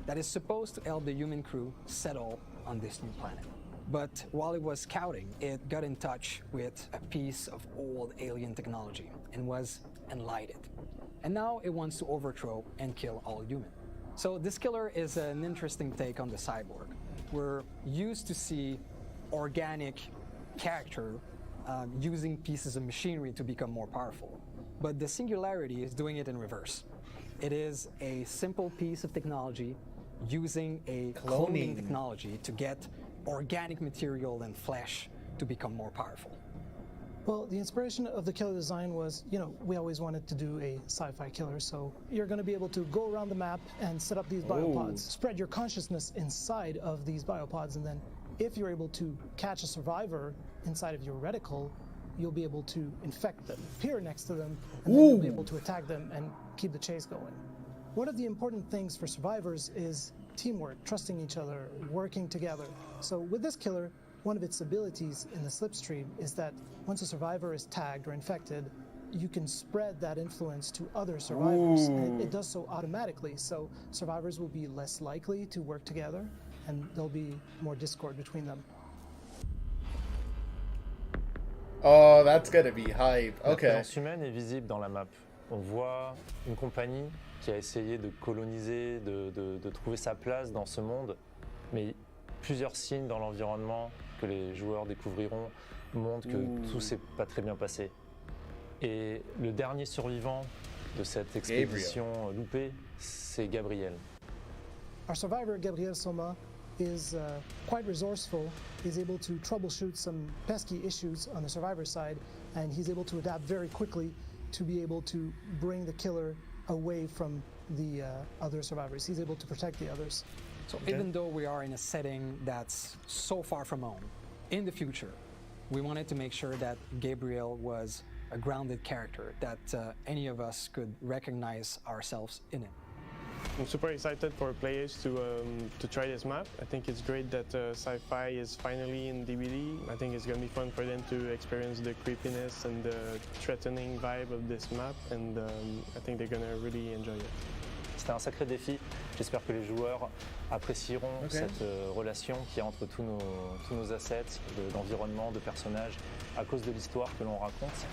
that is supposed to help the human crew settle on this new planet. But while it was scouting, it got in touch with a piece of old alien technology and was enlightened. And now it wants to overthrow and kill all human. So this killer is an interesting take on the cyborg. We're used to see organic character using pieces of machinery to become more powerful. But the singularity is doing it in reverse. It is a simple piece of technology using a cloning technology to get organic material and flesh to become more powerful. Well, the inspiration of the killer design was, we always wanted to do a sci-fi killer, so you're going to be able to go around the map and set up these biopods, spread your consciousness inside of these biopods, and then if you're able to catch a survivor inside of your reticle, you'll be able to infect them, appear next to them, and then you'll be able to attack them and keep the chase going. One of the important things for survivors is teamwork, trusting each other, working together. So with this killer, one of its abilities in the slipstream is that once a survivor is tagged or infected, you can spread that influence to other survivors. And it does so automatically, so survivors will be less likely to work together and there'll be more discord between them. Oh, that's gonna be hype. La Okay. présence humaine est visible dans la map. On voit une compagnie qui a essayé de coloniser, de trouver sa place dans ce monde, mais plusieurs signes dans l'environnement que les joueurs découvriront montrent que tout s'est pas très bien passé. Et le dernier survivant de cette expédition loupée, c'est Gabriel. Our survivor, Gabriel Soma, is quite resourceful. He's able to troubleshoot some pesky issues on the survivor side, and he's able to adapt very quickly to be able to bring the killer away from the other survivors. He's able to protect the others. So even though we are in a setting that's so far from home, in the future, we wanted to make sure that Gabriel was a grounded character, that any of us could recognize ourselves in him. I'm super excited for players to try this map. I think it's great that sci-fi is finally in DVD. I think it's going to be fun for them to experience the creepiness and the threatening vibe of this map, and I think they're going to really enjoy it. C'était un sacré défi. J'espère que les joueurs apprécieront cette relation qu'il y a entre tous nos assets, d'environnement, de personnages, à cause de l'histoire que l'on raconte.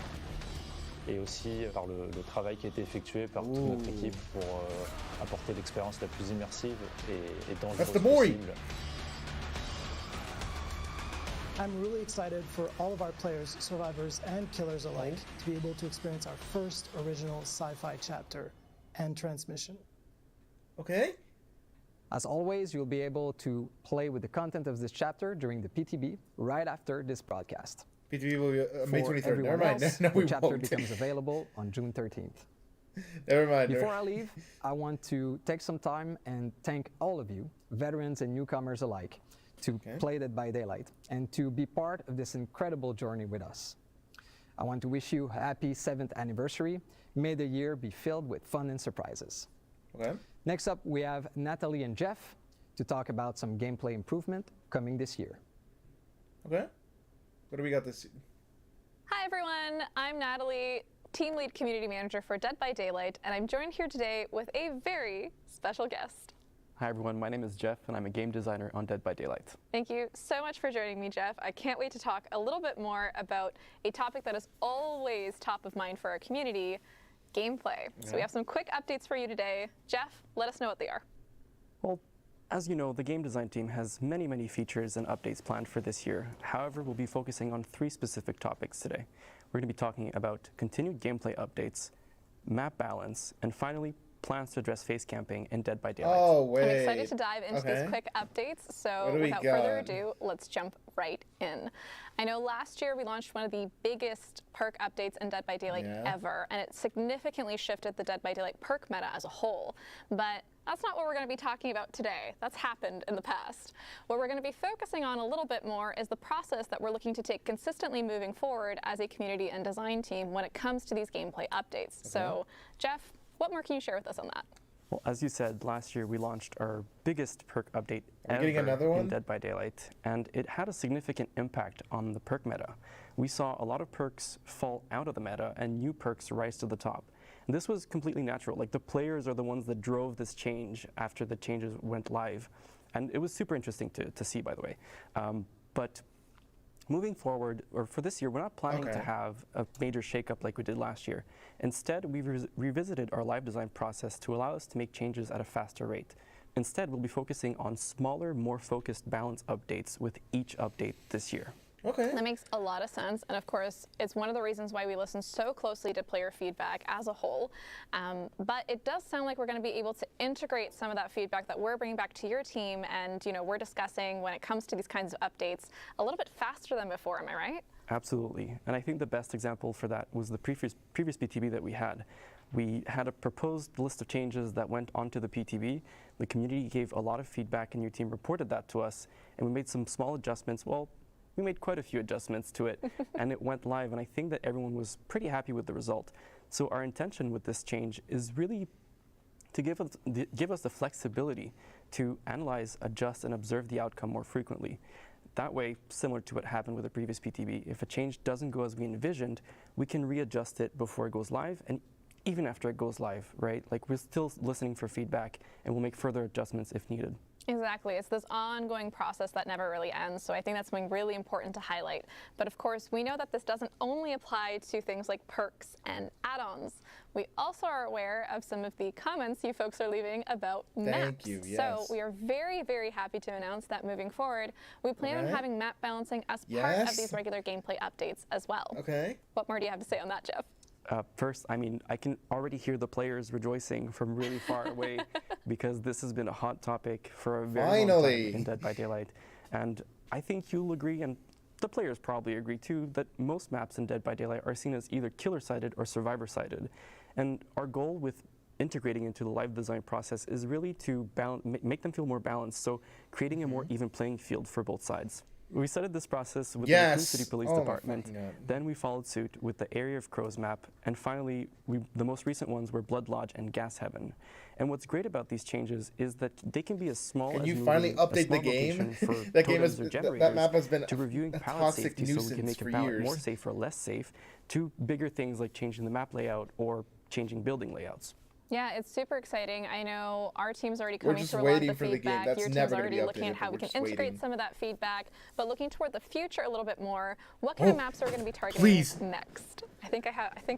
Et aussi par le travail qui a été effectué par toute notre équipe pour apporter l'expérience la plus immersive et dangereuse possible. I'm really excited for all of our players, survivors, and killers alike to be able to experience our first original sci-fi chapter and transmission. Okay. As always, you'll be able to play with the content of this chapter during the PTB right after this broadcast. PTB will be May 23rd. Never mind. Else, No, we the chapter won't. becomes available on June 13th. Never mind. Before I leave, I want to take some time and thank all of you, veterans and newcomers alike, to play Dead by Daylight and to be part of this incredible journey with us. I want to wish you a happy 7th anniversary. May the year be filled with fun and surprises. Okay. Next up, we have Natalie and Jeff to talk about some gameplay improvement coming this year. Okay. What do we got this? Hi everyone, I'm Natalie, Team Lead Community Manager for Dead by Daylight, and I'm joined here today with a very special guest. Hi everyone, my name is Jeff and I'm a game designer on Dead by Daylight. Thank you so much for joining me, Jeff. I can't wait to talk a little bit more about a topic that is always top of mind for our community, gameplay. So we have some quick updates for you today. Jeff, let us know what they are. Well, as you know, the game design team has many features and updates planned for this year. However, we'll be focusing on 3 specific topics today. We're going to be talking about continued gameplay updates, map balance, and finally, plans to address face camping in Dead by Daylight. Oh, wait. I'm excited to dive into these quick updates, so without further ado, let's jump right in. I know last year we launched one of the biggest perk updates in Dead by Daylight ever, and it significantly shifted the Dead by Daylight perk meta as a whole. But that's not what we're going to be talking about today. That's happened in the past. What we're going to be focusing on a little bit more is the process that we're looking to take consistently moving forward as a community and design team when it comes to these gameplay updates. So, Jeff, what more can you share with us on that? Well, as you said, last year we launched our biggest perk update ever getting another one? in Dead by Daylight, and it had a significant impact on the perk meta. We saw a lot of perks fall out of the meta and new perks rise to the top. And this was completely natural. Like, the players are the ones that drove this change after the changes went live. And it was super interesting to see, by the way. But moving forward, or for this year, we're not planning to have a major shakeup like we did last year. Instead, we've revisited our live design process to allow us to make changes at a faster rate. Instead, we'll be focusing on smaller, more focused balance updates with each update this year. Okay. That makes a lot of sense, and of course, it's one of the reasons why we listen so closely to player feedback as a whole. But it does sound like we're going to be able to integrate some of that feedback that we're bringing back to your team, and we're discussing when it comes to these kinds of updates a little bit faster than before. Am I right? Absolutely, and I think the best example for that was the previous PTB that we had. We had a proposed list of changes that went onto the PTB. The community gave a lot of feedback, and your team reported that to us, and we made some small adjustments. Well, we made quite a few adjustments to it, and it went live, and I think that everyone was pretty happy with the result. So our intention with this change is really to give us the flexibility to analyze, adjust, and observe the outcome more frequently. That way, similar to what happened with the previous PTB, if a change doesn't go as we envisioned, we can readjust it before it goes live, and even after it goes live, right? Like, we're still listening for feedback, and we'll make further adjustments if needed. Exactly. It's this ongoing process that never really ends. So I think that's something really important to highlight. But of course, we know that this doesn't only apply to things like perks and add-ons. We also are aware of some of the comments you folks are leaving about maps. Thank you, yes. So we are very happy to announce that moving forward, we plan on having map balancing as part of these regular gameplay updates as well. Okay. What more do you have to say on that, Jeff? First, I mean, I can already hear the players rejoicing from really far away because this has been a hot topic for a very long time in Dead by Daylight. And I think you'll agree, and the players probably agree too, that most maps in Dead by Daylight are seen as either killer-sided or survivor-sided. And our goal with integrating into the live design process is really to make them feel more balanced, so creating a more even playing field for both sides. We started this process with the Raccoon City Police Department, then we followed suit with the Area of Crows map, and finally, the most recent ones were Blood Lodge and Gas Heaven. And what's great about these changes is that they can be as small as you finally update the game? that map has been to reviewing a pallet toxic safety so we can make nuisance a for pallet years. more safe or less safe, to bigger things like changing the map layout or changing building layouts. Yeah, it's super exciting. I know our team's already We're coming just through a lot of waiting the for the game. feedback. That's Your team's never gonna already be looking updated, at how but we we're can just integrate waiting. some of that feedback. But looking toward the future a little bit more, what kind of maps are we going to be targeting Please. next? I think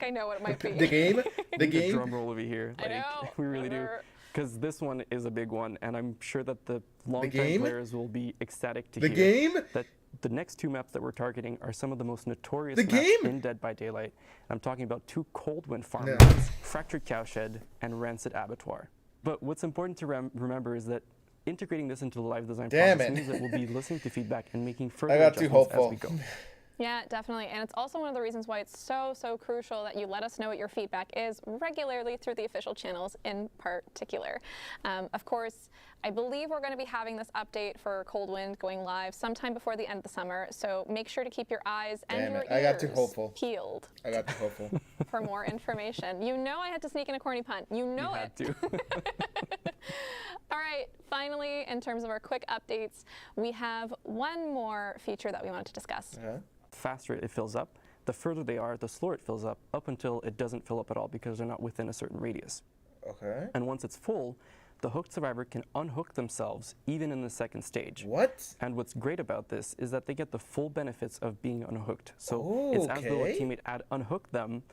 I know what it might be. The game? The Need a game? drum roll over here. I know. We really do. Because this one is a big one, and I'm sure that the longtime game? players will be ecstatic to The hear game? that the next two maps that we're targeting are some of the most notorious The maps game? in Dead by Daylight. I'm talking about 2 Coldwind farm No. maps, Fractured Cowshed and Rancid Abattoir. But what's important to remember is that integrating this into the live design Damn process it. means that we'll be listening to feedback and making further I got too adjustments as hopeful. we go. Yeah, definitely. And it's also one of the reasons why it's so crucial that you let us know what your feedback is regularly through the official channels in particular. Of course, I believe we're going to be having this update for Coldwind going live sometime before the end of the summer. So make sure to keep your eyes and Damn your it. I got too ears hopeful. peeled I got too hopeful. for more information. You know I had to sneak in a corny punt. You know You it. had to. All right, finally, in terms of our quick updates, we have one more feature that we wanted to discuss. Faster it fills up, the further they are, the slower it fills up until it doesn't fill up at all because they're not within a certain radius. Okay. And once it's full, the hooked survivor can unhook themselves even in the second stage. What? And what's great about this is that they get the full benefits of being unhooked. So it's as though a Okay. teammate had unhooked them,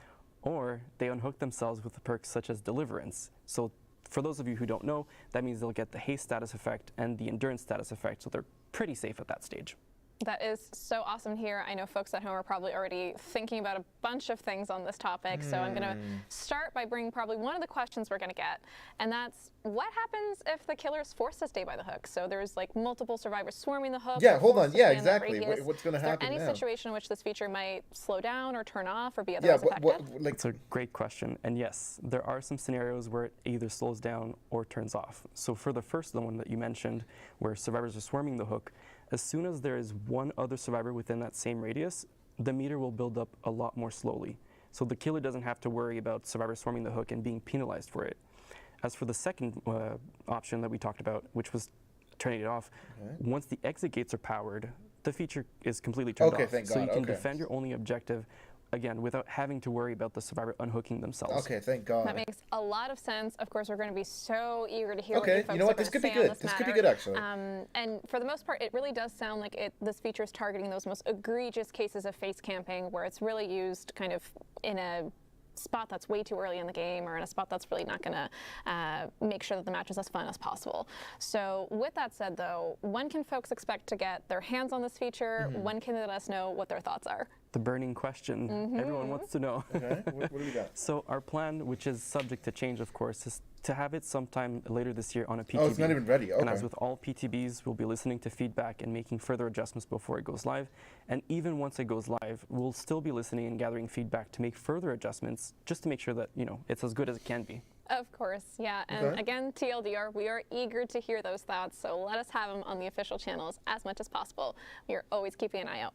or they unhook themselves with perks such as Deliverance. So for those of you who don't know, that means they'll get the haste status effect and the endurance status effect, so they're pretty safe at that stage. That is so awesome here. I know folks at home are probably already thinking about a bunch of things on this topic. So I'm going to start by bringing probably one of the questions we're going to get. And that's, what happens if the killer's forced to stay by the hook? So there's like multiple survivors swarming the hook. Yeah, they're hold on. forced to Yeah, stay in that exactly. radius. What's gonna Is there happen any now? situation in which this feature might slow down or turn off or be Yeah, otherwise affected? like, It's a great question. And yes, there are some scenarios where it either slows down or turns off. So for the first one that you mentioned, where survivors are swarming the hook, as soon as there is one other survivor within that same radius, the meter will build up a lot more slowly. So the killer doesn't have to worry about survivors swarming the hook and being penalized for it. As for the second option that we talked about, which was turning it off, once the exit gates are powered, the feature is completely turned off. Thank So you God. can defend your only objective, again, without having to worry about the survivor unhooking themselves. Okay, thank God. That makes a lot of sense. Of course, we're going to be so eager to hear what Okay, you folks you know what? are This going could to be say on good. this This could be matter. good, actually. And for the most part, it really does sound like this feature is targeting those most egregious cases of face camping, where it's really used kind of in a spot that's way too early in the game, or in a spot that's really not going to make sure that the match is as fun as possible. So with that said, though, when can folks expect to get their hands on this feature? When can they let us know what their thoughts are? The burning question everyone wants to know. Okay, what do we got? So our plan, which is subject to change, of course, is to have it sometime later this year on a PTB. Oh, it's not even ready. Okay. And as with all PTBs, we'll be listening to feedback and making further adjustments before it goes live. And even once it goes live, we'll still be listening and gathering feedback to make further adjustments, just to make sure that, it's as good as it can be. Of course, yeah. And again, TLDR, we are eager to hear those thoughts, so let us have them on the official channels as much as possible. We are always keeping an eye out.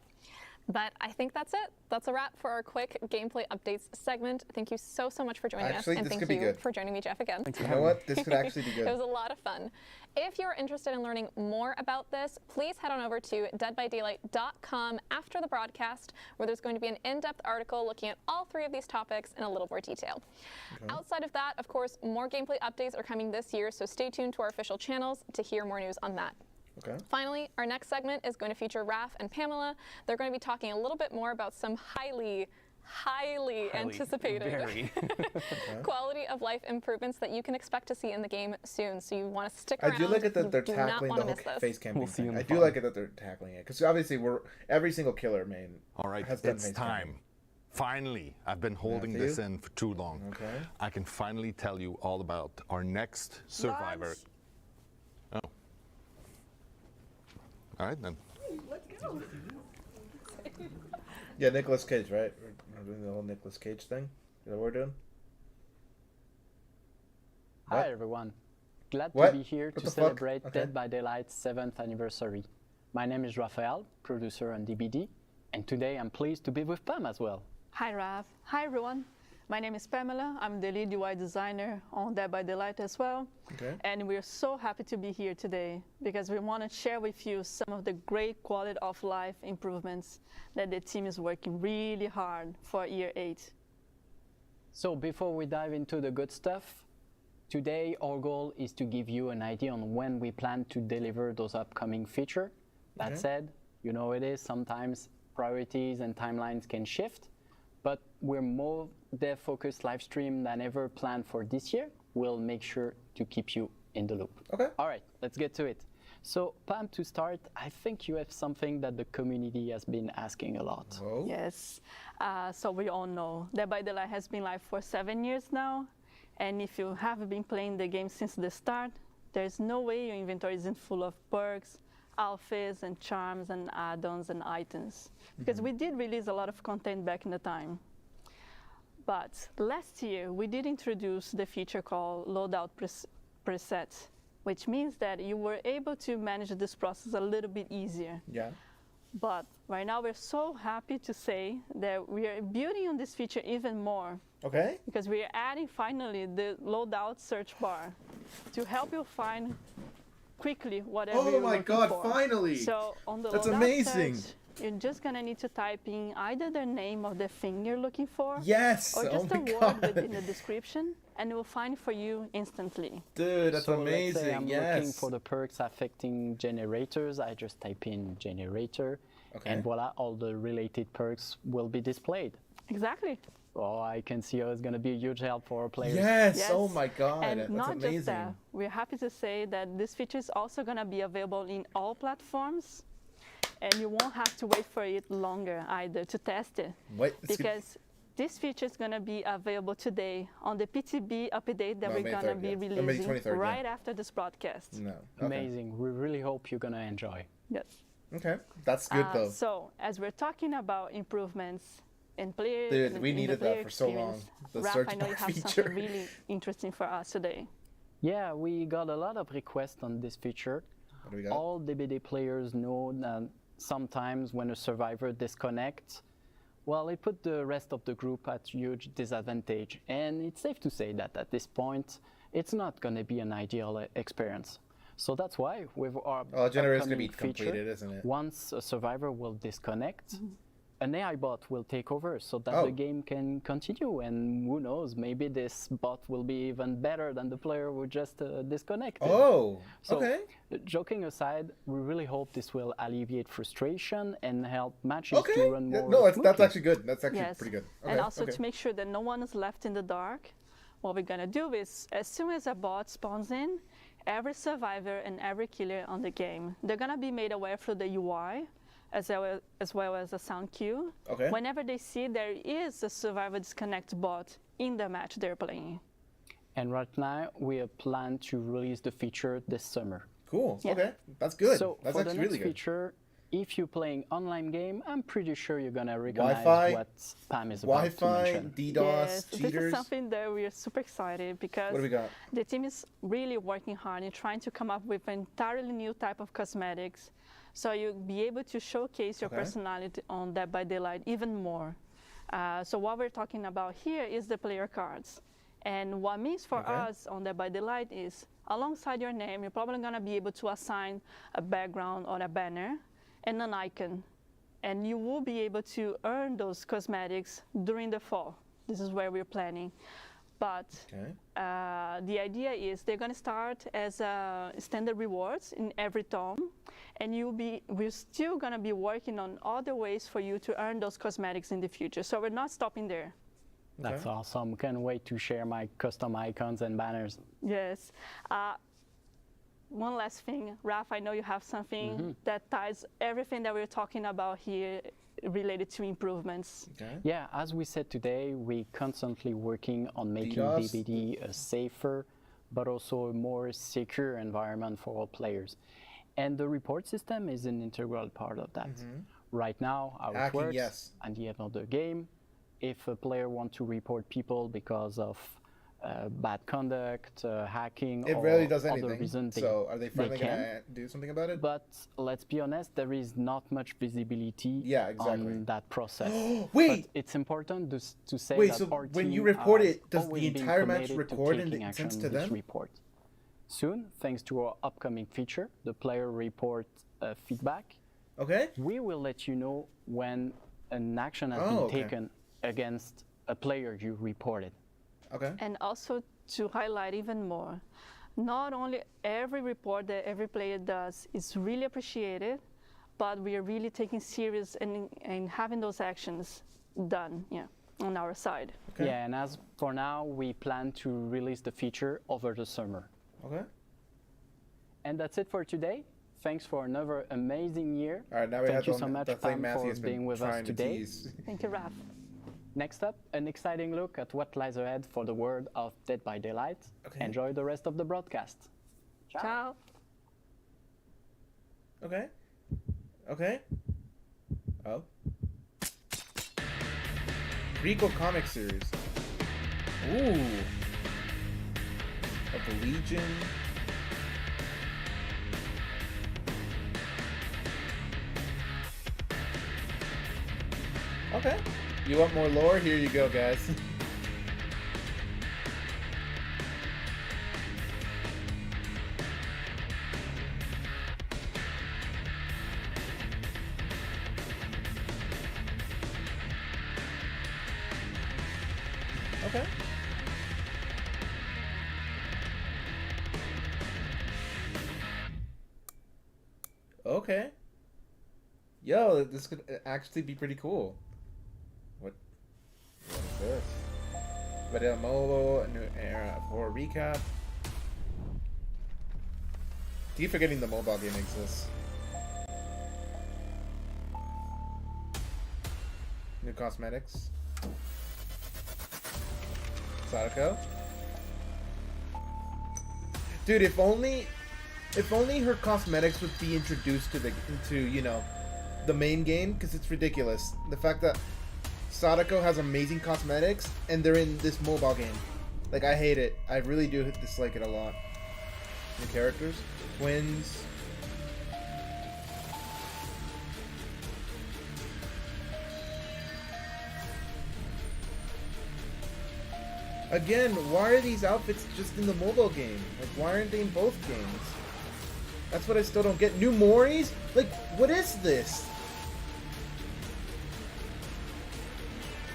But I think that's it. That's a wrap for our quick gameplay updates segment. Thank you so much for joining us. And thank you for joining me, Jeff, again. You know what? This could actually be good. It was a lot of fun. If you're interested in learning more about this, please head on over to deadbydaylight.com after the broadcast, where there's going to be an in-depth article looking at all 3 of these topics in a little more detail. Outside of that, of course, more gameplay updates are coming this year, so stay tuned to our official channels to hear more news on that. Finally, our next segment is going to feature Raph and Pamela. They're going to be talking a little bit more about some highly anticipated quality of life improvements that you can expect to see in the game soon. So you want to stick around. I do like it that they're do not tackling wanna the miss whole this. face camping. We'll see you in the I do fun. like it that they're tackling it, because obviously every single killer main. All right, has done it's face time. camping. Finally, I've been holding this in for too long. Okay. I can finally tell you all about our next survivor. Oh. All right, then. Yeah, Nicolas Cage, right? We're doing the whole Nicolas Cage thing. Is that what we're doing? Hi everyone. Glad What? to be here What to the fuck? celebrate Okay. Dead by Daylight's 7th anniversary. My name is Raphael, producer on DBD, and today I'm pleased to be with Pam as well. Hi, Raph. Hi, everyone. My name is Pamela. I'm the lead UI designer on Dead by Daylight as well. Okay. And we're so happy to be here today because we want to share with you some of the great quality of life improvements that the team is working really hard for year 8. So before we dive into the good stuff, today our goal is to give you an idea on when we plan to deliver those upcoming features. That said, you know it is, sometimes priorities and timelines can shift, but we're more dev-focused live stream than ever planned for this year. We'll make sure to keep you in the loop. Okay. All right, let's get to it. So Pam, to start, I think you have something that the community has been asking a lot. Oh. Yes. So we all know Dead by Daylight has been live for 7 years now. And if you have been playing the game since the start, there's no way your inventory isn't full of perks, outfits, and charms, and add-ons, and items. Because we did release a lot of content back in the time. But last year, we did introduce the feature called Loadout Presets, which means that you were able to manage this process a little bit easier. Yeah. But right now, we're so happy to say that we are building on this feature even more. Okay. Because we are adding finally the loadout search bar to help you find quickly whatever you're looking for. Oh my God, finally! So on the That's loadout amazing. search, you're just gonna need to type in either the name of the thing you're looking for, Yes! or Oh just a my word God. within the description, and it will find for you instantly. Dude, that's So let's say amazing. I'm Yes. looking for the perks affecting generators. I just type in generator, and voila, all the related perks will be displayed. Exactly. Oh, I can see how it's going to be a huge help for our players. Yes. Oh my God. And that's not amazing. just that, we're happy to say that this feature is also going to be available in all platforms, and you won't have to wait for it longer either to test it. Wait, because this feature is going to be available today on the PTB update that we're May going to 3rd, be yeah. Or May releasing 23rd, right after this broadcast. No. Okay. Amazing. We really hope you're going to enjoy. Yes. Okay. That's good though. So as we're talking about improvements in player, Dude, we in the needed that player for so long. experience, The Raph, search I know you bar have feature. something really interesting for us today. Yeah, we got a lot of requests on this feature. What do we got? All DBD players know that sometimes when a survivor disconnects, well, it put the rest of the group at huge disadvantage. And it's safe to say that at this point, it's not going to be an ideal experience. So that's why with our generator's gonna be upcoming feature, completed, isn't it? once a survivor will disconnect, an AI bot will take over so that the game can continue. And who knows, maybe this bot will be even better than the player who just disconnected. Oh, So, okay. joking aside, we really hope this will alleviate frustration and help matches to run more No, that's smoothly. actually good. That's actually Yes. pretty good. And also to make sure that no one is left in the dark, what we're going to do is as soon as a bot spawns in, every survivor and every killer on the game, they're going to be made aware through the UI as well as a sound cue. Okay. Whenever they see there is a survivor disconnect bot in the match they're playing. And right now, we plan to release the feature this summer. Cool. Yeah. Okay. That's good. So That's for the actually next really good. feature, if you're playing online game, I'm pretty sure you're gonna recognize Wi-Fi, what Pam is about to Wi-Fi, mention. DDoS, Yes, cheaters. this is something that we are super excited because What do we got? the team is really working hard in trying to come up with an entirely new type of cosmetics, so you'll be able to showcase your personality on Dead by Daylight even more. So what we're talking about here is the player cards. And what it means for us on Dead by Daylight is alongside your name, you're probably going to be able to assign a background or a banner and an icon. And you will be able to earn those cosmetics during the fall. This is where we're planning. But the idea is they're going to start as standard rewards in every tome. And we're still going to be working on other ways for you to earn those cosmetics in the future. So we're not stopping there. That's awesome. Can't wait to share my custom icons and banners. Yes. One last thing, Raph, I know you have something that ties everything that we're talking about here related to improvements. Yeah, as we said today, we're constantly working on making DDoS. DBD a safer, but also a more secure environment for all players. And the report system is an integral part of that. Right now, how it Hacking, works, yes. at the end of the game, if a player wants to report people because of bad conduct, hacking, It or rarely does other anything. reason, So are they finally can. gonna do something about it? But let's be honest, there is not much visibility on that process. Wait! But it's important to say Wait, that so our when you team report has it, does always the been entire match committed to record and taking it sends action to on this them? report. Soon, thanks to our upcoming feature, the player report feedback, we will let you know when an action has been taken against a player you reported. Okay. And also to highlight even more, not only every report that every player does is really appreciated, but we are really taking serious and having those actions done, on our side. Okay. Yeah, and as for now, we plan to release the feature over the summer. Okay. And that's it for today. Thanks for another amazing year. All right, now we Thank have you so much, Pam, for being with us today. Thank you, Raph. Next up, an exciting look at what lies ahead for the world of Dead by Daylight. Okay. Enjoy the rest of the broadcast. Ciao. Okay. Okay. Oh. Rico comic series. Ooh. Of the Legion. Okay. You want more lore? Here you go, guys. Okay. Okay. Yo, this could actually be pretty cool. What is this? Vanilla Mobile, a new era of horror recap. Keep forgetting the mobile game exists. New cosmetics. Sadako. Dude, if only her cosmetics would be introduced to the main game, because it's ridiculous. The fact that Sadako has amazing cosmetics and they're in this mobile game. Like, I hate it. I really do dislike it a lot. New characters. Twins. Again, why are these outfits just in the mobile game? Like, why aren't they in both games? That's what I still don't get. New Moris? Like, what is this?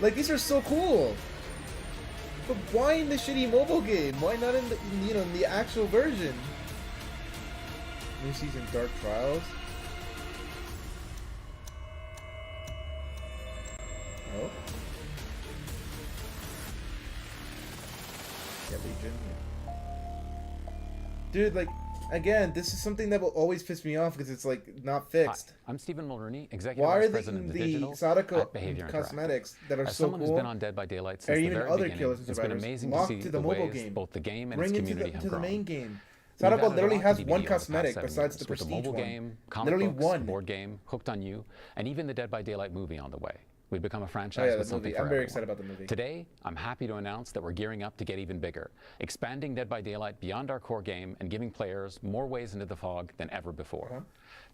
Like, these are so cool. But why in the shitty mobile game? Why not in the, in the actual version? New season Dark Trials. Oh. Yeah, Legion. Dude, like, again, this is something that will always piss me off because it's like not fixed. Hi, I'm Stephen Mulroney, Executive Why Vice are President of the Digital Sadako at Behavior cosmetics Interactive. that are As so someone cool, who's been on Dead by Daylight or since the even very other beginning, Killers and it's been Survivors, amazing to locked see to the mobile ways game. both the game and Bring its it community have to the grown. main game. We've Sadako added a literally lot has to one DBD over the past cosmetic 7 besides years, the with the prestige mobile one. game, comic Literally books, one. board game, Hooked on You, and even the Dead by Daylight movie on the way. We've become a franchise the with something movie. for I'm very everyone. excited about the movie. Today, I'm happy to announce that we're gearing up to get even bigger, expanding Dead by Daylight beyond our core game and giving players more ways into the fog than ever before.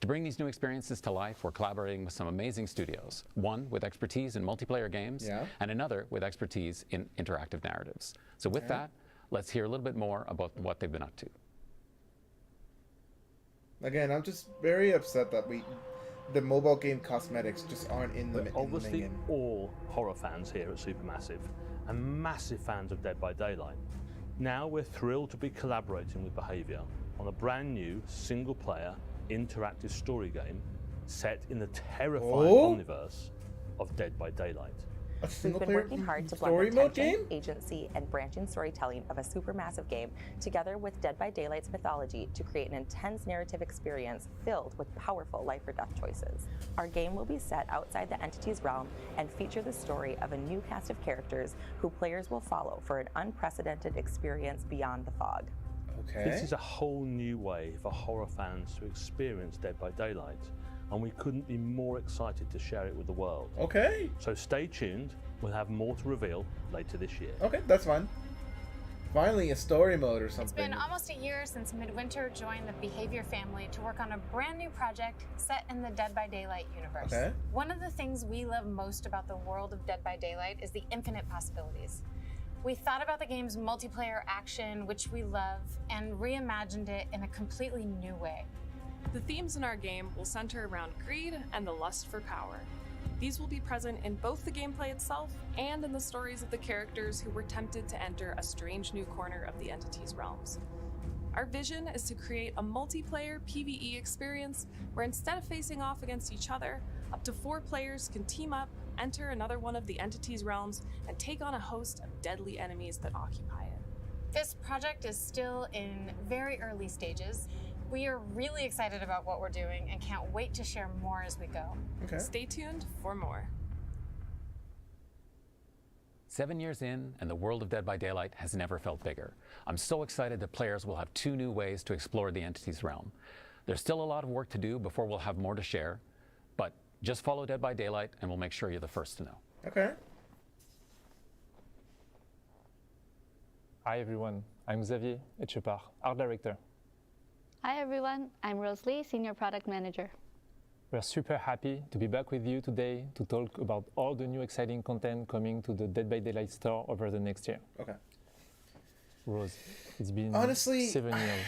To bring these new experiences to life, we're collaborating with some amazing studios, one with expertise in multiplayer games, and another with expertise in interactive narratives. So with that, let's hear a little bit more about what they've been up to. Again, I'm just very upset that the mobile game cosmetics just aren't in the Obviously, game. all horror fans here at Supermassive and massive fans of Dead by Daylight. Now we're thrilled to be collaborating with Behavior on a brand new single-player interactive story game set in the terrifying omniverse of Dead by Daylight. We've been working hard to blend attention, agency, and branching storytelling of a supermassive game together with Dead by Daylight's mythology to create an intense narrative experience filled with powerful life or death choices. Our game will be set outside the entity's realm and feature the story of a new cast of characters who players will follow for an unprecedented experience beyond the fog. This is a whole new way for horror fans to experience Dead by Daylight, and we couldn't be more excited to share it with the world. Okay. So stay tuned, we'll have more to reveal later this year. Okay, that's fine. Finally, a story mode or something. It's been almost a year since Midwinter joined the Behavior family to work on a brand new project set in the Dead by Daylight universe. Okay. One of the things we love most about the world of Dead by Daylight is the infinite possibilities. We thought about the game's multiplayer action, which we love, and reimagined it in a completely new way. The themes in our game will center around greed and the lust for power. These will be present in both the gameplay itself and in the stories of the characters who were tempted to enter a strange new corner of the entity's realms. Our vision is to create a multiplayer PvE experience where instead of facing off against each other, up to 4 players can team up, enter another one of the entity's realms, and take on a host of deadly enemies that occupy it. This project is still in very early stages. We are really excited about what we're doing and can't wait to share more as we go. Okay. Stay tuned for more. 7 years in, and the world of Dead by Daylight has never felt bigger. I'm so excited that players will have 2 new ways to explore the entity's realm. There's still a lot of work to do before we'll have more to share, but just follow Dead by Daylight and we'll make sure you're the first to know. Okay. Hi everyone, I'm Xavier Etchepart, Art Director. Hi everyone, I'm Rose Lee, Senior Product Manager. We're super happy to be back with you today to talk about all the new exciting content coming to the Dead by Daylight store over the next year. Okay. Rose, it's been honestly 7 years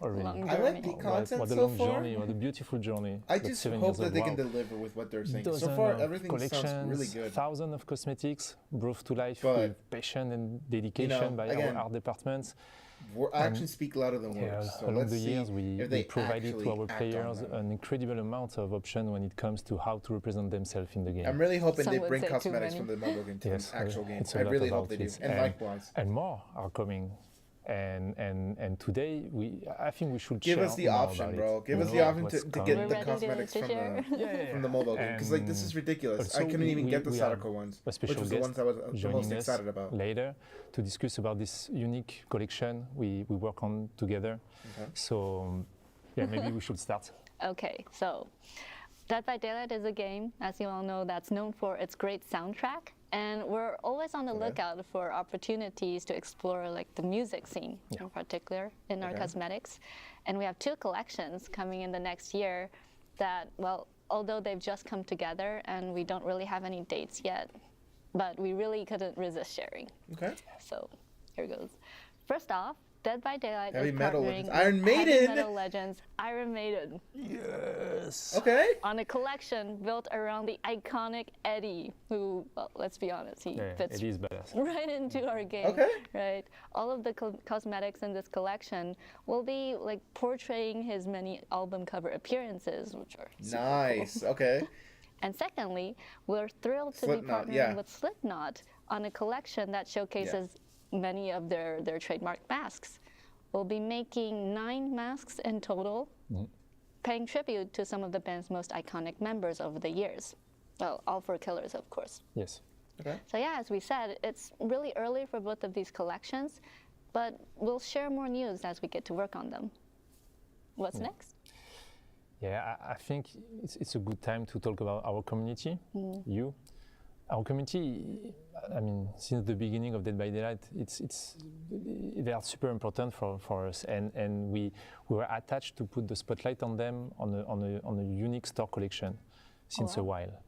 already. I like the content what a so long far. journey, what a beautiful journey. I just hope that they can deliver with what they're saying. So far, everything sounds really good. Thousands of cosmetics brought to life But, with passion and dedication by again, our art departments. Actions speak louder than words. So along let's the see years, if we they provided to our actually act on players them. an incredible amount of options when it comes to how to represent themselves in the game. I'm really hoping they bring cosmetics from the mobile game to Yes, the actual game. it's a I lot really about hope they do. it. And likewise. And more are coming. And today, I think we should Give share us the more option, about bro. it. Give us the option to get the cosmetics from the mobile game. Because like this is ridiculous. I couldn't even get the Sadako ones, which was the ones I was the most excited about. Later to discuss about this unique collection we work on together. Okay. So yeah, maybe we should start. Okay, so Dead by Daylight is a game, as you all know, that's known for its great soundtrack. And we're always on the lookout for opportunities to explore like the music scene in particular in our cosmetics. And we have 2 collections coming in the next year that, well, although they've just come together and we don't really have any dates yet, but we really couldn't resist sharing. Okay. So here goes. First off, Dead by Daylight Heavy is Metal partnering Legends. with Iron Maiden! Heavy Metal Legends, Iron Maiden. Yes. Okay. On a collection built around the iconic Eddie, who, well, let's be honest, he fits Eddie's badass. right into our game. Okay. Right. All of the cosmetics in this collection will be like portraying his many album cover appearances, which are super Nice. cool. Okay. And secondly, we're thrilled to Slipknot, be partnering with Slipknot on a collection that showcases many of their trademark masks. We'll be making 9 masks in total, paying tribute to some of the band's most iconic members over the years. Well, all 4 Killers, of course. Yes. Okay. So yeah, as we said, it's really early for both of these collections, but we'll share more news as we get to work on them. What's next? Yeah, I think it's a good time to talk about our community, you. Our community, I mean, since the beginning of Dead by Daylight, they are super important for us, and we were attached to put the spotlight on them on a unique store collection since a while,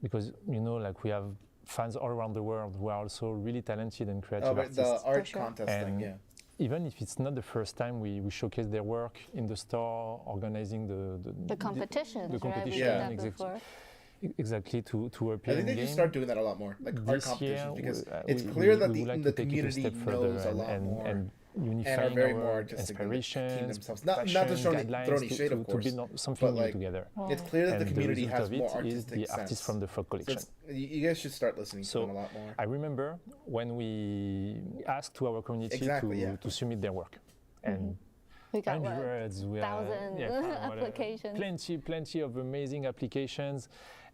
because like we have fans all around the world who are also really talented and creative artists. The art contest thing, yeah. Even if it's not the first time we showcase their work in the store, organizing the competitions, the competition, right? We did that before. Exactly, to appear I think in they game. should start doing that a lot more, like art This competitions, year, because it's clear that like the to take community it a step further knows a lot more and and unifying are very our more artistic than the team inspirations, themselves. Not to passion, throw guidelines any shade, of to course, build something but new like together. it's clear that And the community result has of it more is artistic the sense. artists from the Frog So collection. you guys should start listening to them a lot more. I remember when we asked to our community to submit their work, and we got hundreds, we 1,000 applications. Plenty of amazing applications,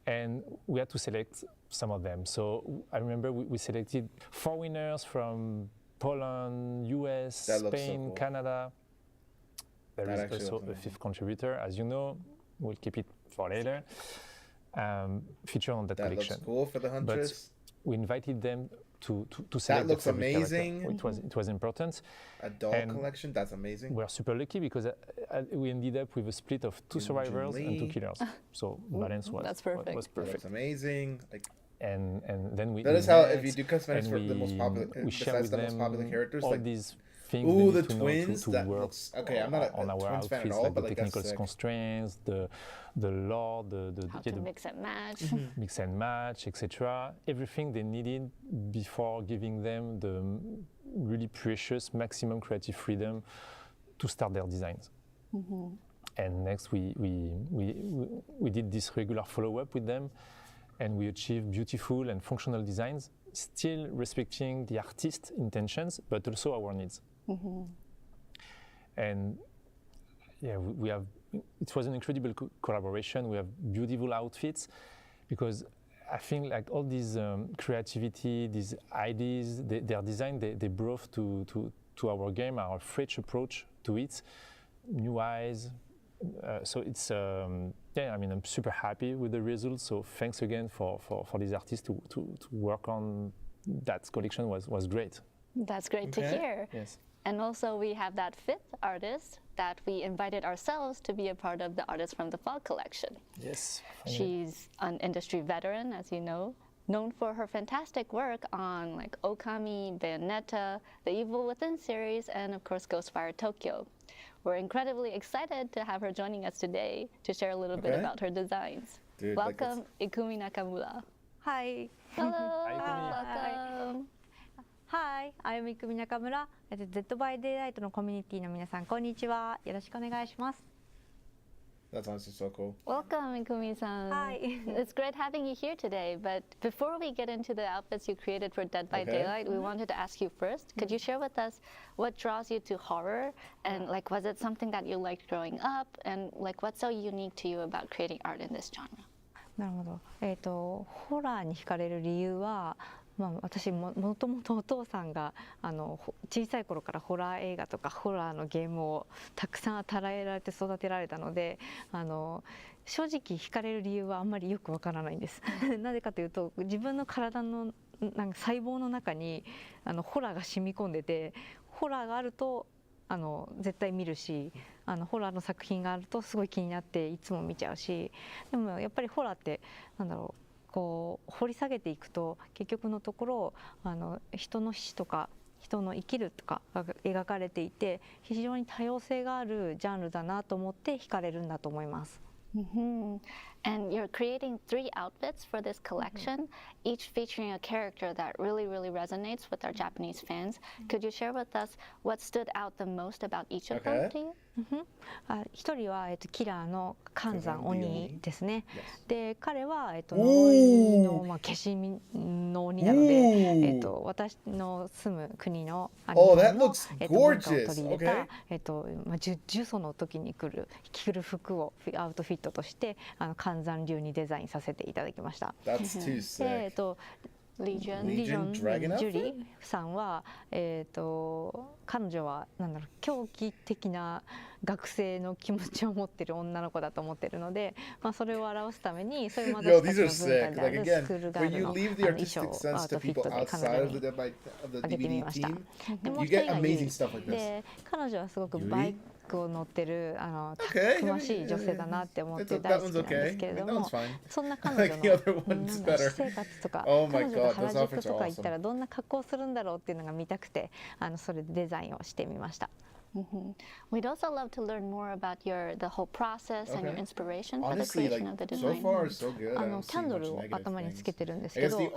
and we had to select some of them. So I remember we selected 4 winners from Poland, US, Spain, Canada. There is also a 5th contributor, as you know. We'll keep it for later. Featured on that collection. Looks cool for the Huntress. But we invited them to select. That looks amazing. It was important. A doll collection, that's amazing. We're super lucky because we ended up with a split of 2 survivors and 2 killers. So balance was perfect. That looks amazing. And then we. That is how if you do cosmetics for the most popular, we share with the most popular them characters, all like these things Ooh, we the need to twins. know to that work looks okay. I'm not on a our twins fan at outfits, all, like but the like technical that's sick. constraints, the lore, the How to mix and match. mix and match, etc. Everything they needed before giving them the really precious maximum creative freedom to start their designs. And next, we did this regular follow-up with them, and we achieved beautiful and functional designs, still respecting the artist's intentions, but also our needs. And yeah, we have. It was an incredible collaboration. We have beautiful outfits, because I think like all these creativity, these ideas, their design, they brought to our game, our fresh approach to it, new eyes. So it's yeah. I mean, I'm super happy with the results. So thanks again for these artists to work on that collection was great. That's great to hear. Yes. And also we have that fifth artist that we invited ourselves to be a part of the Artists from the Fog collection. Yes. She's an industry veteran, as you know, known for her fantastic work on like Okami, Bayonetta, the Evil Within series, and of course Ghostwire Tokyo. We're incredibly excited to have her joining us today to share a little bit about her designs. Dude, welcome, Ikumi Nakamura. Hi. Hello. Welcome. Hi, I'm Ikumi Nakamura. Dead by Daylight のコミュニティの皆さん、こんにちは。よろしくお願いします。That's honestly so cool. Welcome, Ikumi-san. Hi. It's great having you here today. But before we get into the outfits you created for Dead by Daylight, we wanted to ask you first. Could you share with us what draws you to horror? And like, was it something that you liked growing up? And like, what's so unique to you about creating art in this genre? なるほど。ホラーに惹かれる理由は、私もともとお父さんが小さい頃からホラー映画とかホラーのゲームをたくさん与えられて育てられたので、正直惹かれる理由はあんまりよくわからないんです。なぜかというと、自分の体のなんか細胞の中にホラーが染み込んでて、ホラーがあると絶対見るし、ホラーの作品があるとすごい気になっていつも見ちゃうし、でもやっぱりホラーってなんだろう、こう掘り下げていくと結局のところ人の死とか人の生きるとかが描かれていて、非常に多様性があるジャンルだなと思って惹かれるんだと思います。And you're creating 3 outfits for this collection, each featuring a character that really, really resonates with our Japanese fans. Could you share with us what stood out the most about each of them to you? 一人はキラーの寒山鬼ですね。で、彼は呪いの消しの鬼なので、私の住む国の日本の文化を取り入れた呪詛の時に着る服をアウトフィットとして寒山流にデザインさせていただきました。That's too sick. リジョン・ジュリーさんは、彼女はなんだろう、狂気的な学生の気持ちを持っている女の子だと思っているので、それを表すためにそういう私たちの文化であるスクールガールの衣装をアウトフィットで彼女にあげてみました。でもう一人がユイで、彼女はすごくバイクを乗ってるたくましい女性だなって思って大好きなんですけれども、そんな彼女の私生活とか、彼女が原宿とか行ったらどんな格好をするんだろうっていうのが見たくて、それでデザインをしてみました。We'd also love to learn more about the whole process and your inspiration for the Honestly, creation of the so design. far so good. キャンドルを頭につけてるんですけど、それは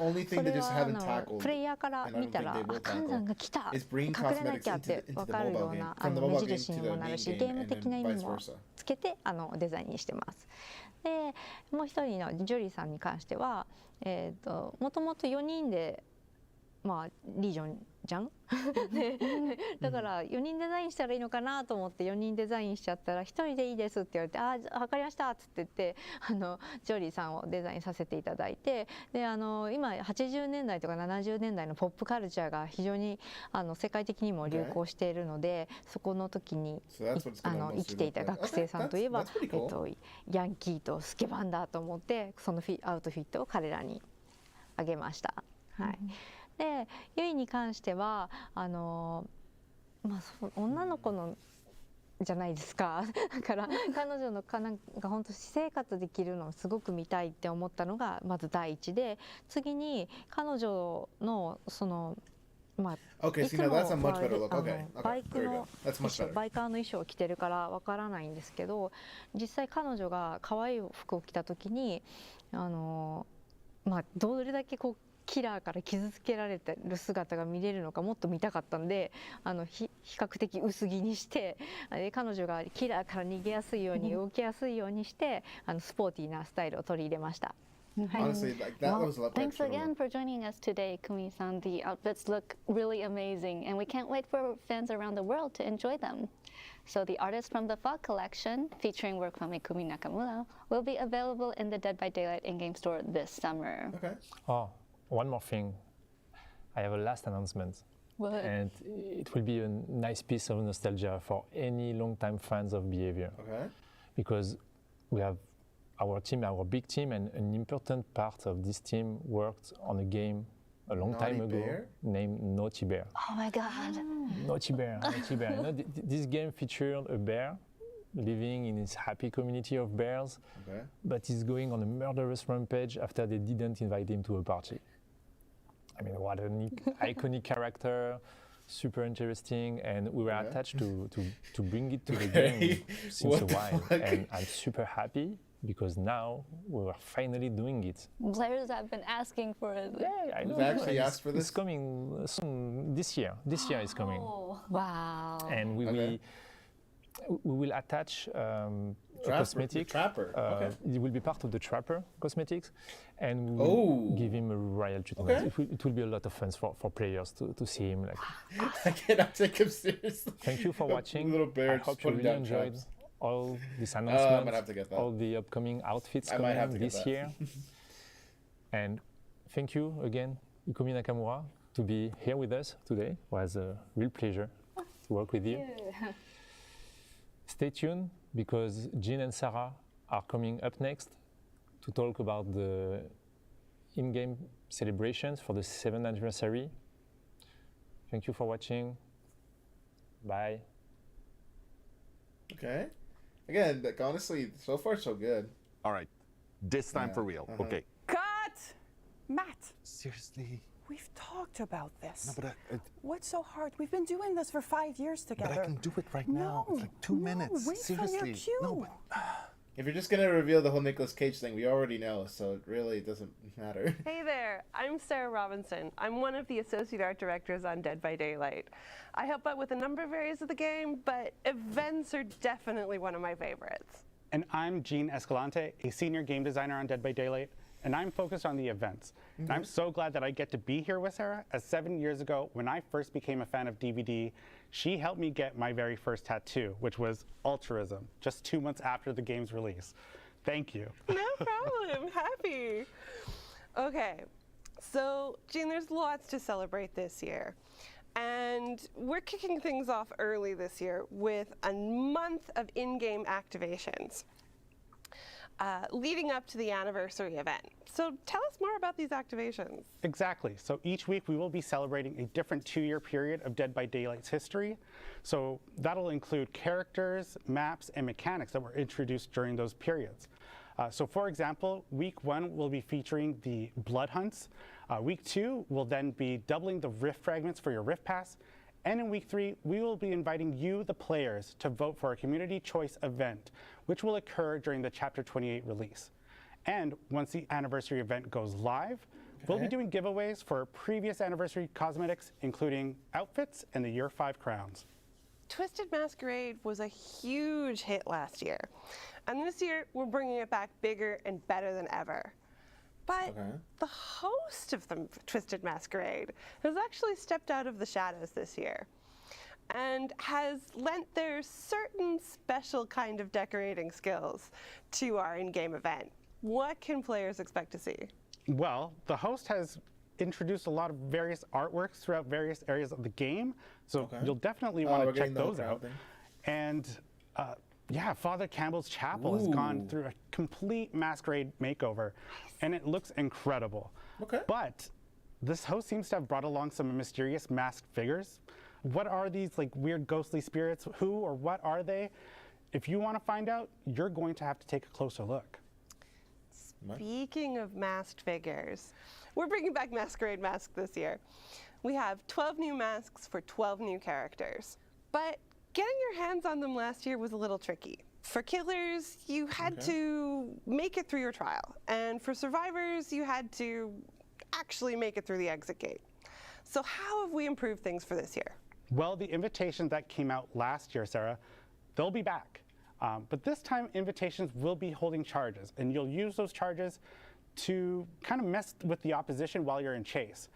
プレイヤーから見たら寒山が来た、隠れなきゃって分かるような目印にもなるし、ゲーム的な意味もつけてデザインにしてます。で、もう一人のジョリーさんに関しては、もともと4人でリージョンじゃんだから4人デザインしたらいいのかなと思って4人デザインしちゃったら1人でいいですって言われて、あ、分かりましたっつって言ってジョリーさんをデザインさせていただいて、で今80年代とか70年代のポップカルチャーが非常に世界的にも流行しているので、そこの時に生きていた学生さんといえば、ヤンキーとスケバンだと思ってそのアウトフィットを彼らにあげました。はい。で、ユイに関しては女の子のじゃないですか。だから彼女のなんか本当私生活できるのをすごく見たいって思ったのがまず第一で、次に彼女の Okay, see, now that's a much better look. Okay, バイク there we の go. That's much better. バイカーの衣装を着てるからわからないんですけど、実際彼女が可愛い服を着た時にどれだけこうキラーから傷つけられてる姿が見れるのかもっと見たかったんで、比較的薄着にして彼女がキラーから逃げやすいように動きやすいようにしてスポーティーなスタイルを取り入れました。Honestly, like that was a lot Thanks again for joining us today, Kumi-san. The outfits look really amazing, and we can't wait for fans around the world to enjoy them. So the Artists from the Fog collection, featuring work from Ikumi Nakamura, will be available in the Dead by Daylight in-game store this summer. Okay. Oh, one more thing. I have a last announcement. What? And it will be a nice piece of nostalgia for any long-time fans of Behavior. Okay. Because we have our team, our big team, and an important part of this team worked on a game a long time ago named Naughty Bear. Oh my God. Naughty Bear, Naughty Bear. You know, this game featured a bear living in his happy community of bears, but he's going on a murderous rampage after they didn't invite him to a party. I mean, what an iconic character, super interesting, and we were attached to bring it to the game since a while, and I'm super happy because now we are finally doing it. Players have been asking for it. Yeah, I know. You've actually asked for this? It's coming soon, this year. This year is coming. Wow. And we will attach a cosmetic. Trapper. It will be part of the Trapper cosmetics, and we will give him a royal treatment. It will be a lot of fun for players to see him. Like, I cannot take him seriously. Thank you for watching. Little bear I hope you putting really down enjoyed traps. all these I'm announcements, gonna have to get that. all the upcoming outfits I might have coming to get this that. year. And thank you again, Ikumi Nakamura, to be here with us today. It was a real pleasure to work with you. Stay tuned because Jean and Sarah are coming up next to talk about the in-game celebrations for the 7th anniversary. Thank you for watching. Bye. Okay. Again, like, honestly, so far so good. All right. This time for real. Okay. Cut! Matt, Seriously? we've talked about this. No, but What's so hard? We've been doing this for 5 years together. But I can do it right now. It's like 2 minutes. Wait Seriously. for your cue. No, but If you're just gonna reveal the whole Nicolas Cage thing, we already know, so it really doesn't matter. Hey there, I'm Sarah Robinson. I'm one of the associate art directors on Dead by Daylight. I help out with a number of areas of the game, but events are definitely one of my favorites. And I'm Gene Escalante, a senior game designer on Dead by Daylight, and I'm focused on the events. And I'm so glad that I get to be here with Sarah, as 7 years ago, when I first became a fan of DVD, she helped me get my very first tattoo, which was altruism, just 2 months after the game's release. Thank you. No problem, happy. Okay, so Gene, there's lots to celebrate this year. And we're kicking things off early this year with a month of in-game activations leading up to the anniversary event. So tell us more about these activations. Exactly. So each week we will be celebrating a different 2-year period of Dead by Daylight's history. So that'll include characters, maps, and mechanics that were introduced during those periods. So for example, week 1 will be featuring the Blood Hunts. Week 2 will then be doubling the Rift fragments for your Rift Pass. And in week 3, we will be inviting you, the players, to vote for a community choice event, which will occur during the Chapter 28 release. And once the anniversary event goes live, we'll be doing giveaways for previous anniversary cosmetics, including outfits and the Year 5 crowns. Twisted Masquerade was a huge hit last year. And this year, we're bringing it back bigger and better than ever. But the host of the Twisted Masquerade has actually stepped out of the shadows this year and has lent their certain special kind of decorating skills to our in-game event. What can players expect to see? Well, the host has introduced a lot of various artworks throughout various areas of the game, so you'll definitely want to check those out. And yeah, Father Campbell's Chapel has gone through a complete masquerade makeover, and it looks incredible. But this host seems to have brought along some mysterious masked figures. What are these like weird ghostly spirits? Who or what are they? If you want to find out, you're going to have to take a closer look. Speaking of masked figures, we're bringing back Masquerade Mask this year. we have 12 new masks for 12 new characters. But getting your hands on them last year was a little tricky. For killers, you had to make it through your trial. And for survivors, you had to actually make it through the exit gate. So how have we improved things for this year? Well, the invitations that came out last year, Sarah, they'll be back. But this time, invitations will be holding charges, and you'll use those charges to kind of mess with the opposition while you're in chase.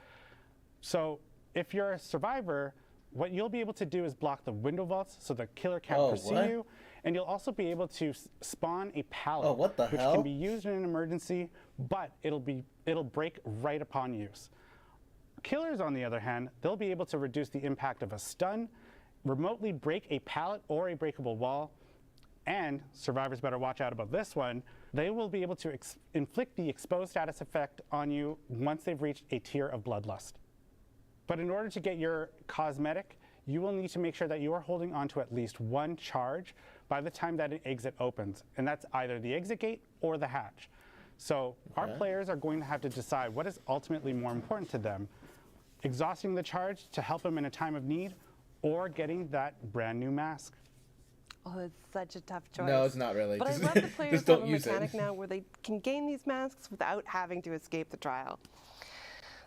So if you're a survivor, what you'll be able to do is block the window vaults so the killer can't pursue you, and you'll also be able to spawn a pallet, which can be used in an emergency, but it'll break right upon use. Killers, on the other hand, they'll be able to reduce the impact of a stun, remotely break a pallet or a breakable wall, and survivors better watch out about this one, they will be able to inflict the exposed status effect on you once they've reached a tier of bloodlust. But in order to get your cosmetic, you will need to make sure that you are holding on to at least one charge by the time that an exit opens, and that's either the exit gate or the hatch. So our players are going to have to decide what is ultimately more important to them, exhausting the charge to help them in a time of need, or getting that brand new mask. Oh, it's such a tough choice. No, it's not really. But I love the players have a mechanic now where they can gain these masks without having to escape the trial.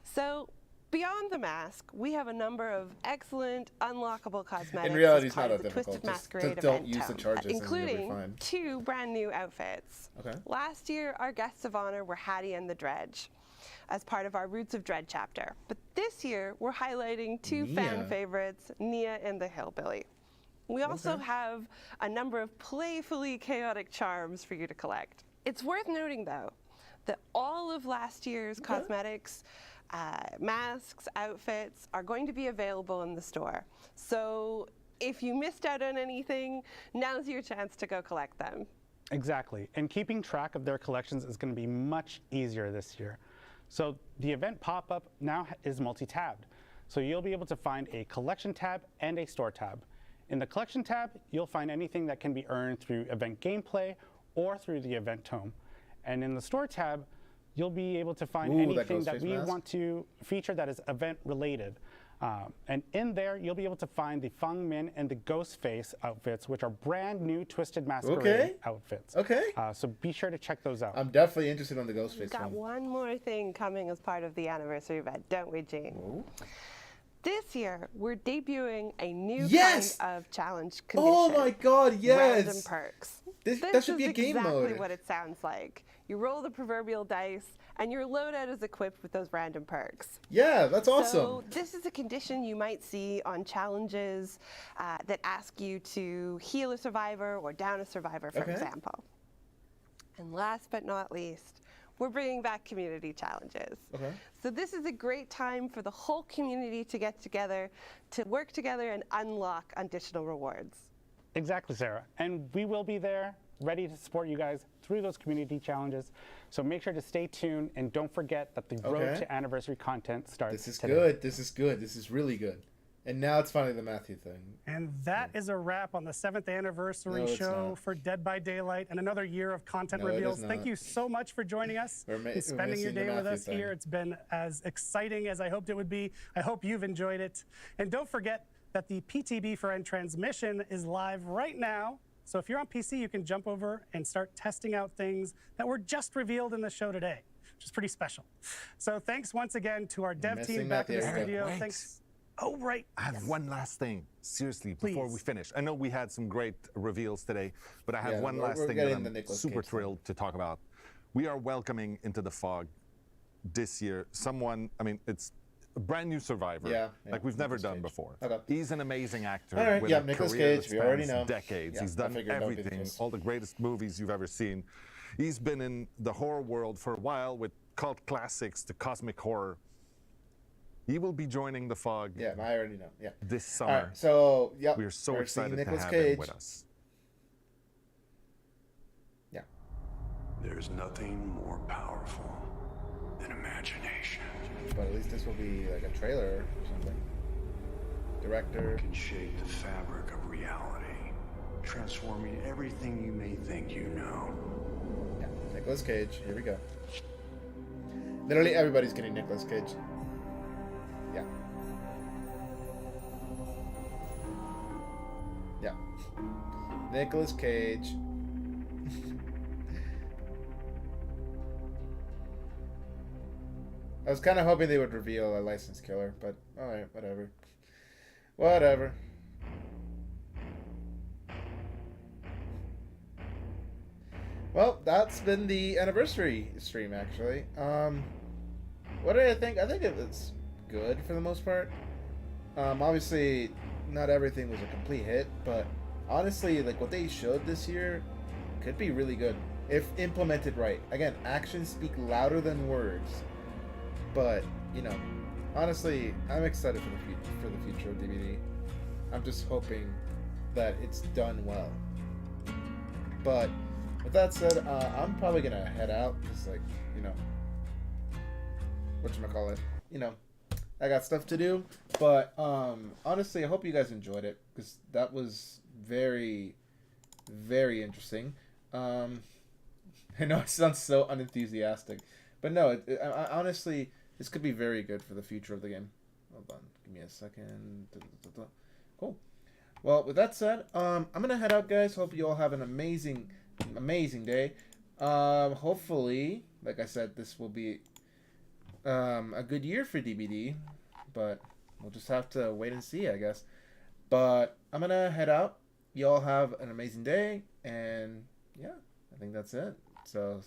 So beyond the mask, we have a number of excellent unlockable cosmetics. In reality, as it's part not of that the difficult. Twisted Masquerade Don't event use the tome, charges, including and you'll be fine. 2 brand new outfits. Last year, our guests of honor were Hattie and the Dredge, as part of our Roots of Dread chapter. But this year, we're highlighting 2 fan favorites, Nia and the Hillbilly. We also have a number of playfully chaotic charms for you to collect. It's worth noting, though, that all of last year's cosmetics, masks, outfits are going to be available in the store. So if you missed out on anything, now's your chance to go collect them. Exactly, and keeping track of their collections is going to be much easier this year. So the event pop-up now is multi-tabbed. So you'll be able to find a collection tab and a store tab. In the collection tab, you'll find anything that can be earned through event gameplay or through the event tome. And in the store tab, you'll be able to find anything that we want to feature that is event related. And in there, you'll be able to find the Feng Min and the Ghostface outfits, which are brand new Twisted Masquerade outfits. So be sure to check those out. I'm definitely interested in the Ghostface We've got one more thing coming as part of the anniversary event, don't we, Gene? This year, we're debuting a new kind of challenge condition. Oh my God, yes! Random perks. That should be a game mode. This is exactly what it sounds like. You roll the proverbial dice, and your loadout is equipped with those random perks. Yeah, that's awesome. So this is a condition you might see on challenges that ask you to heal a survivor or down a survivor, for example. And last but not least, we're bringing back community challenges. So this is a great time for the whole community to get together, to work together and unlock additional rewards. Exactly, Sarah. And we will be there, ready to support you guys through those community challenges. So make sure to stay tuned, and don't forget that the road to anniversary content starts today. Good. This is good. This is really good. And now it's finally the Matthew thing. And that is a wrap on the 7th anniversary show for Dead by Daylight, and another year of content reveals. Thank you so much for joining us and spending your day with us here. It's been as exciting as I hoped it would be. I hope you've enjoyed it. And don't forget that the PTB for End transmission is live right now. So if you're on PC, you can jump over and start testing out things that were just revealed in the show today, which is pretty special. So thanks once again to our dev team back in the studio. Thanks. Oh, right. I have one last thing, seriously, before we finish. I know we had some great reveals today, but I have one last thing that I'm super thrilled to talk about. We are welcoming into the fog this year someone, I mean, it's a brand new survivor, like we've never done before. He's an amazing actor with a Nicolas career Cage, that we already spans know. decades. He's done everything, all the greatest movies you've ever seen. He's been in the horror world for a while with cult classics to cosmic horror. He will be joining the fog. Yeah, I already know. Yeah. This summer. All right, so we're so excited to have Cage him with us. Yeah. There's nothing more powerful than imagination. But at least this will be like a trailer or something. Director. It can shape the fabric of reality, transforming everything you may think you know. Yeah, Nicolas Cage. Here we go. Literally everybody's getting Nicolas Cage. Yeah. Yeah. Nicolas Cage. I was kind of hoping they would reveal a licensed killer, but alright, whatever. Whatever. Well, that's been the anniversary stream, actually. What did I think? I think it was good for the most part. Obviously, not everything was a complete hit, but honestly, like what they showed this year could be really good if implemented right. Again, actions speak louder than words. But, you know, honestly, I'm excited for the future of DBD. I'm just hoping that it's done well. But with that said, I'm probably gonna head out. Just like, you know, whatchamacallit, you know, I got stuff to do. But honestly, I hope you guys enjoyed it because that was very, very interesting. I know it sounds so unenthusiastic, but no, honestly. This could be very good for the future of the game. Hold on. Give me a second. Cool. Well, with that said, I'm going to head out, guys. Hope you all have an amazing, amazing day. Hopefully, like I said, this will be a good year for DBD. But we'll just have to wait and see, I guess. But I'm going to head out. You all have an amazing day. And, yeah, I think that's it. So...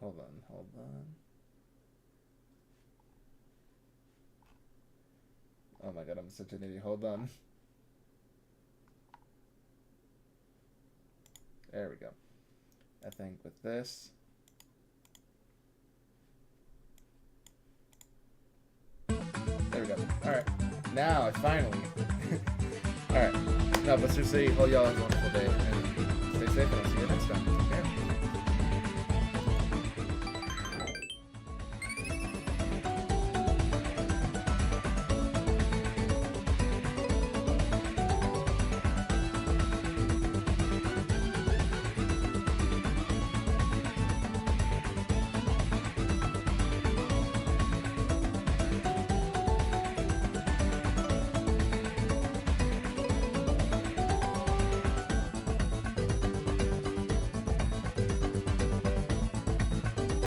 Hold on. Oh my god, I'm such an idiot. Hold on. There we go. I think with this. There we go. Alright. Now, finally. Alright. No, but seriously, hope y'all have a wonderful day. And stay safe, and I'll see you next time.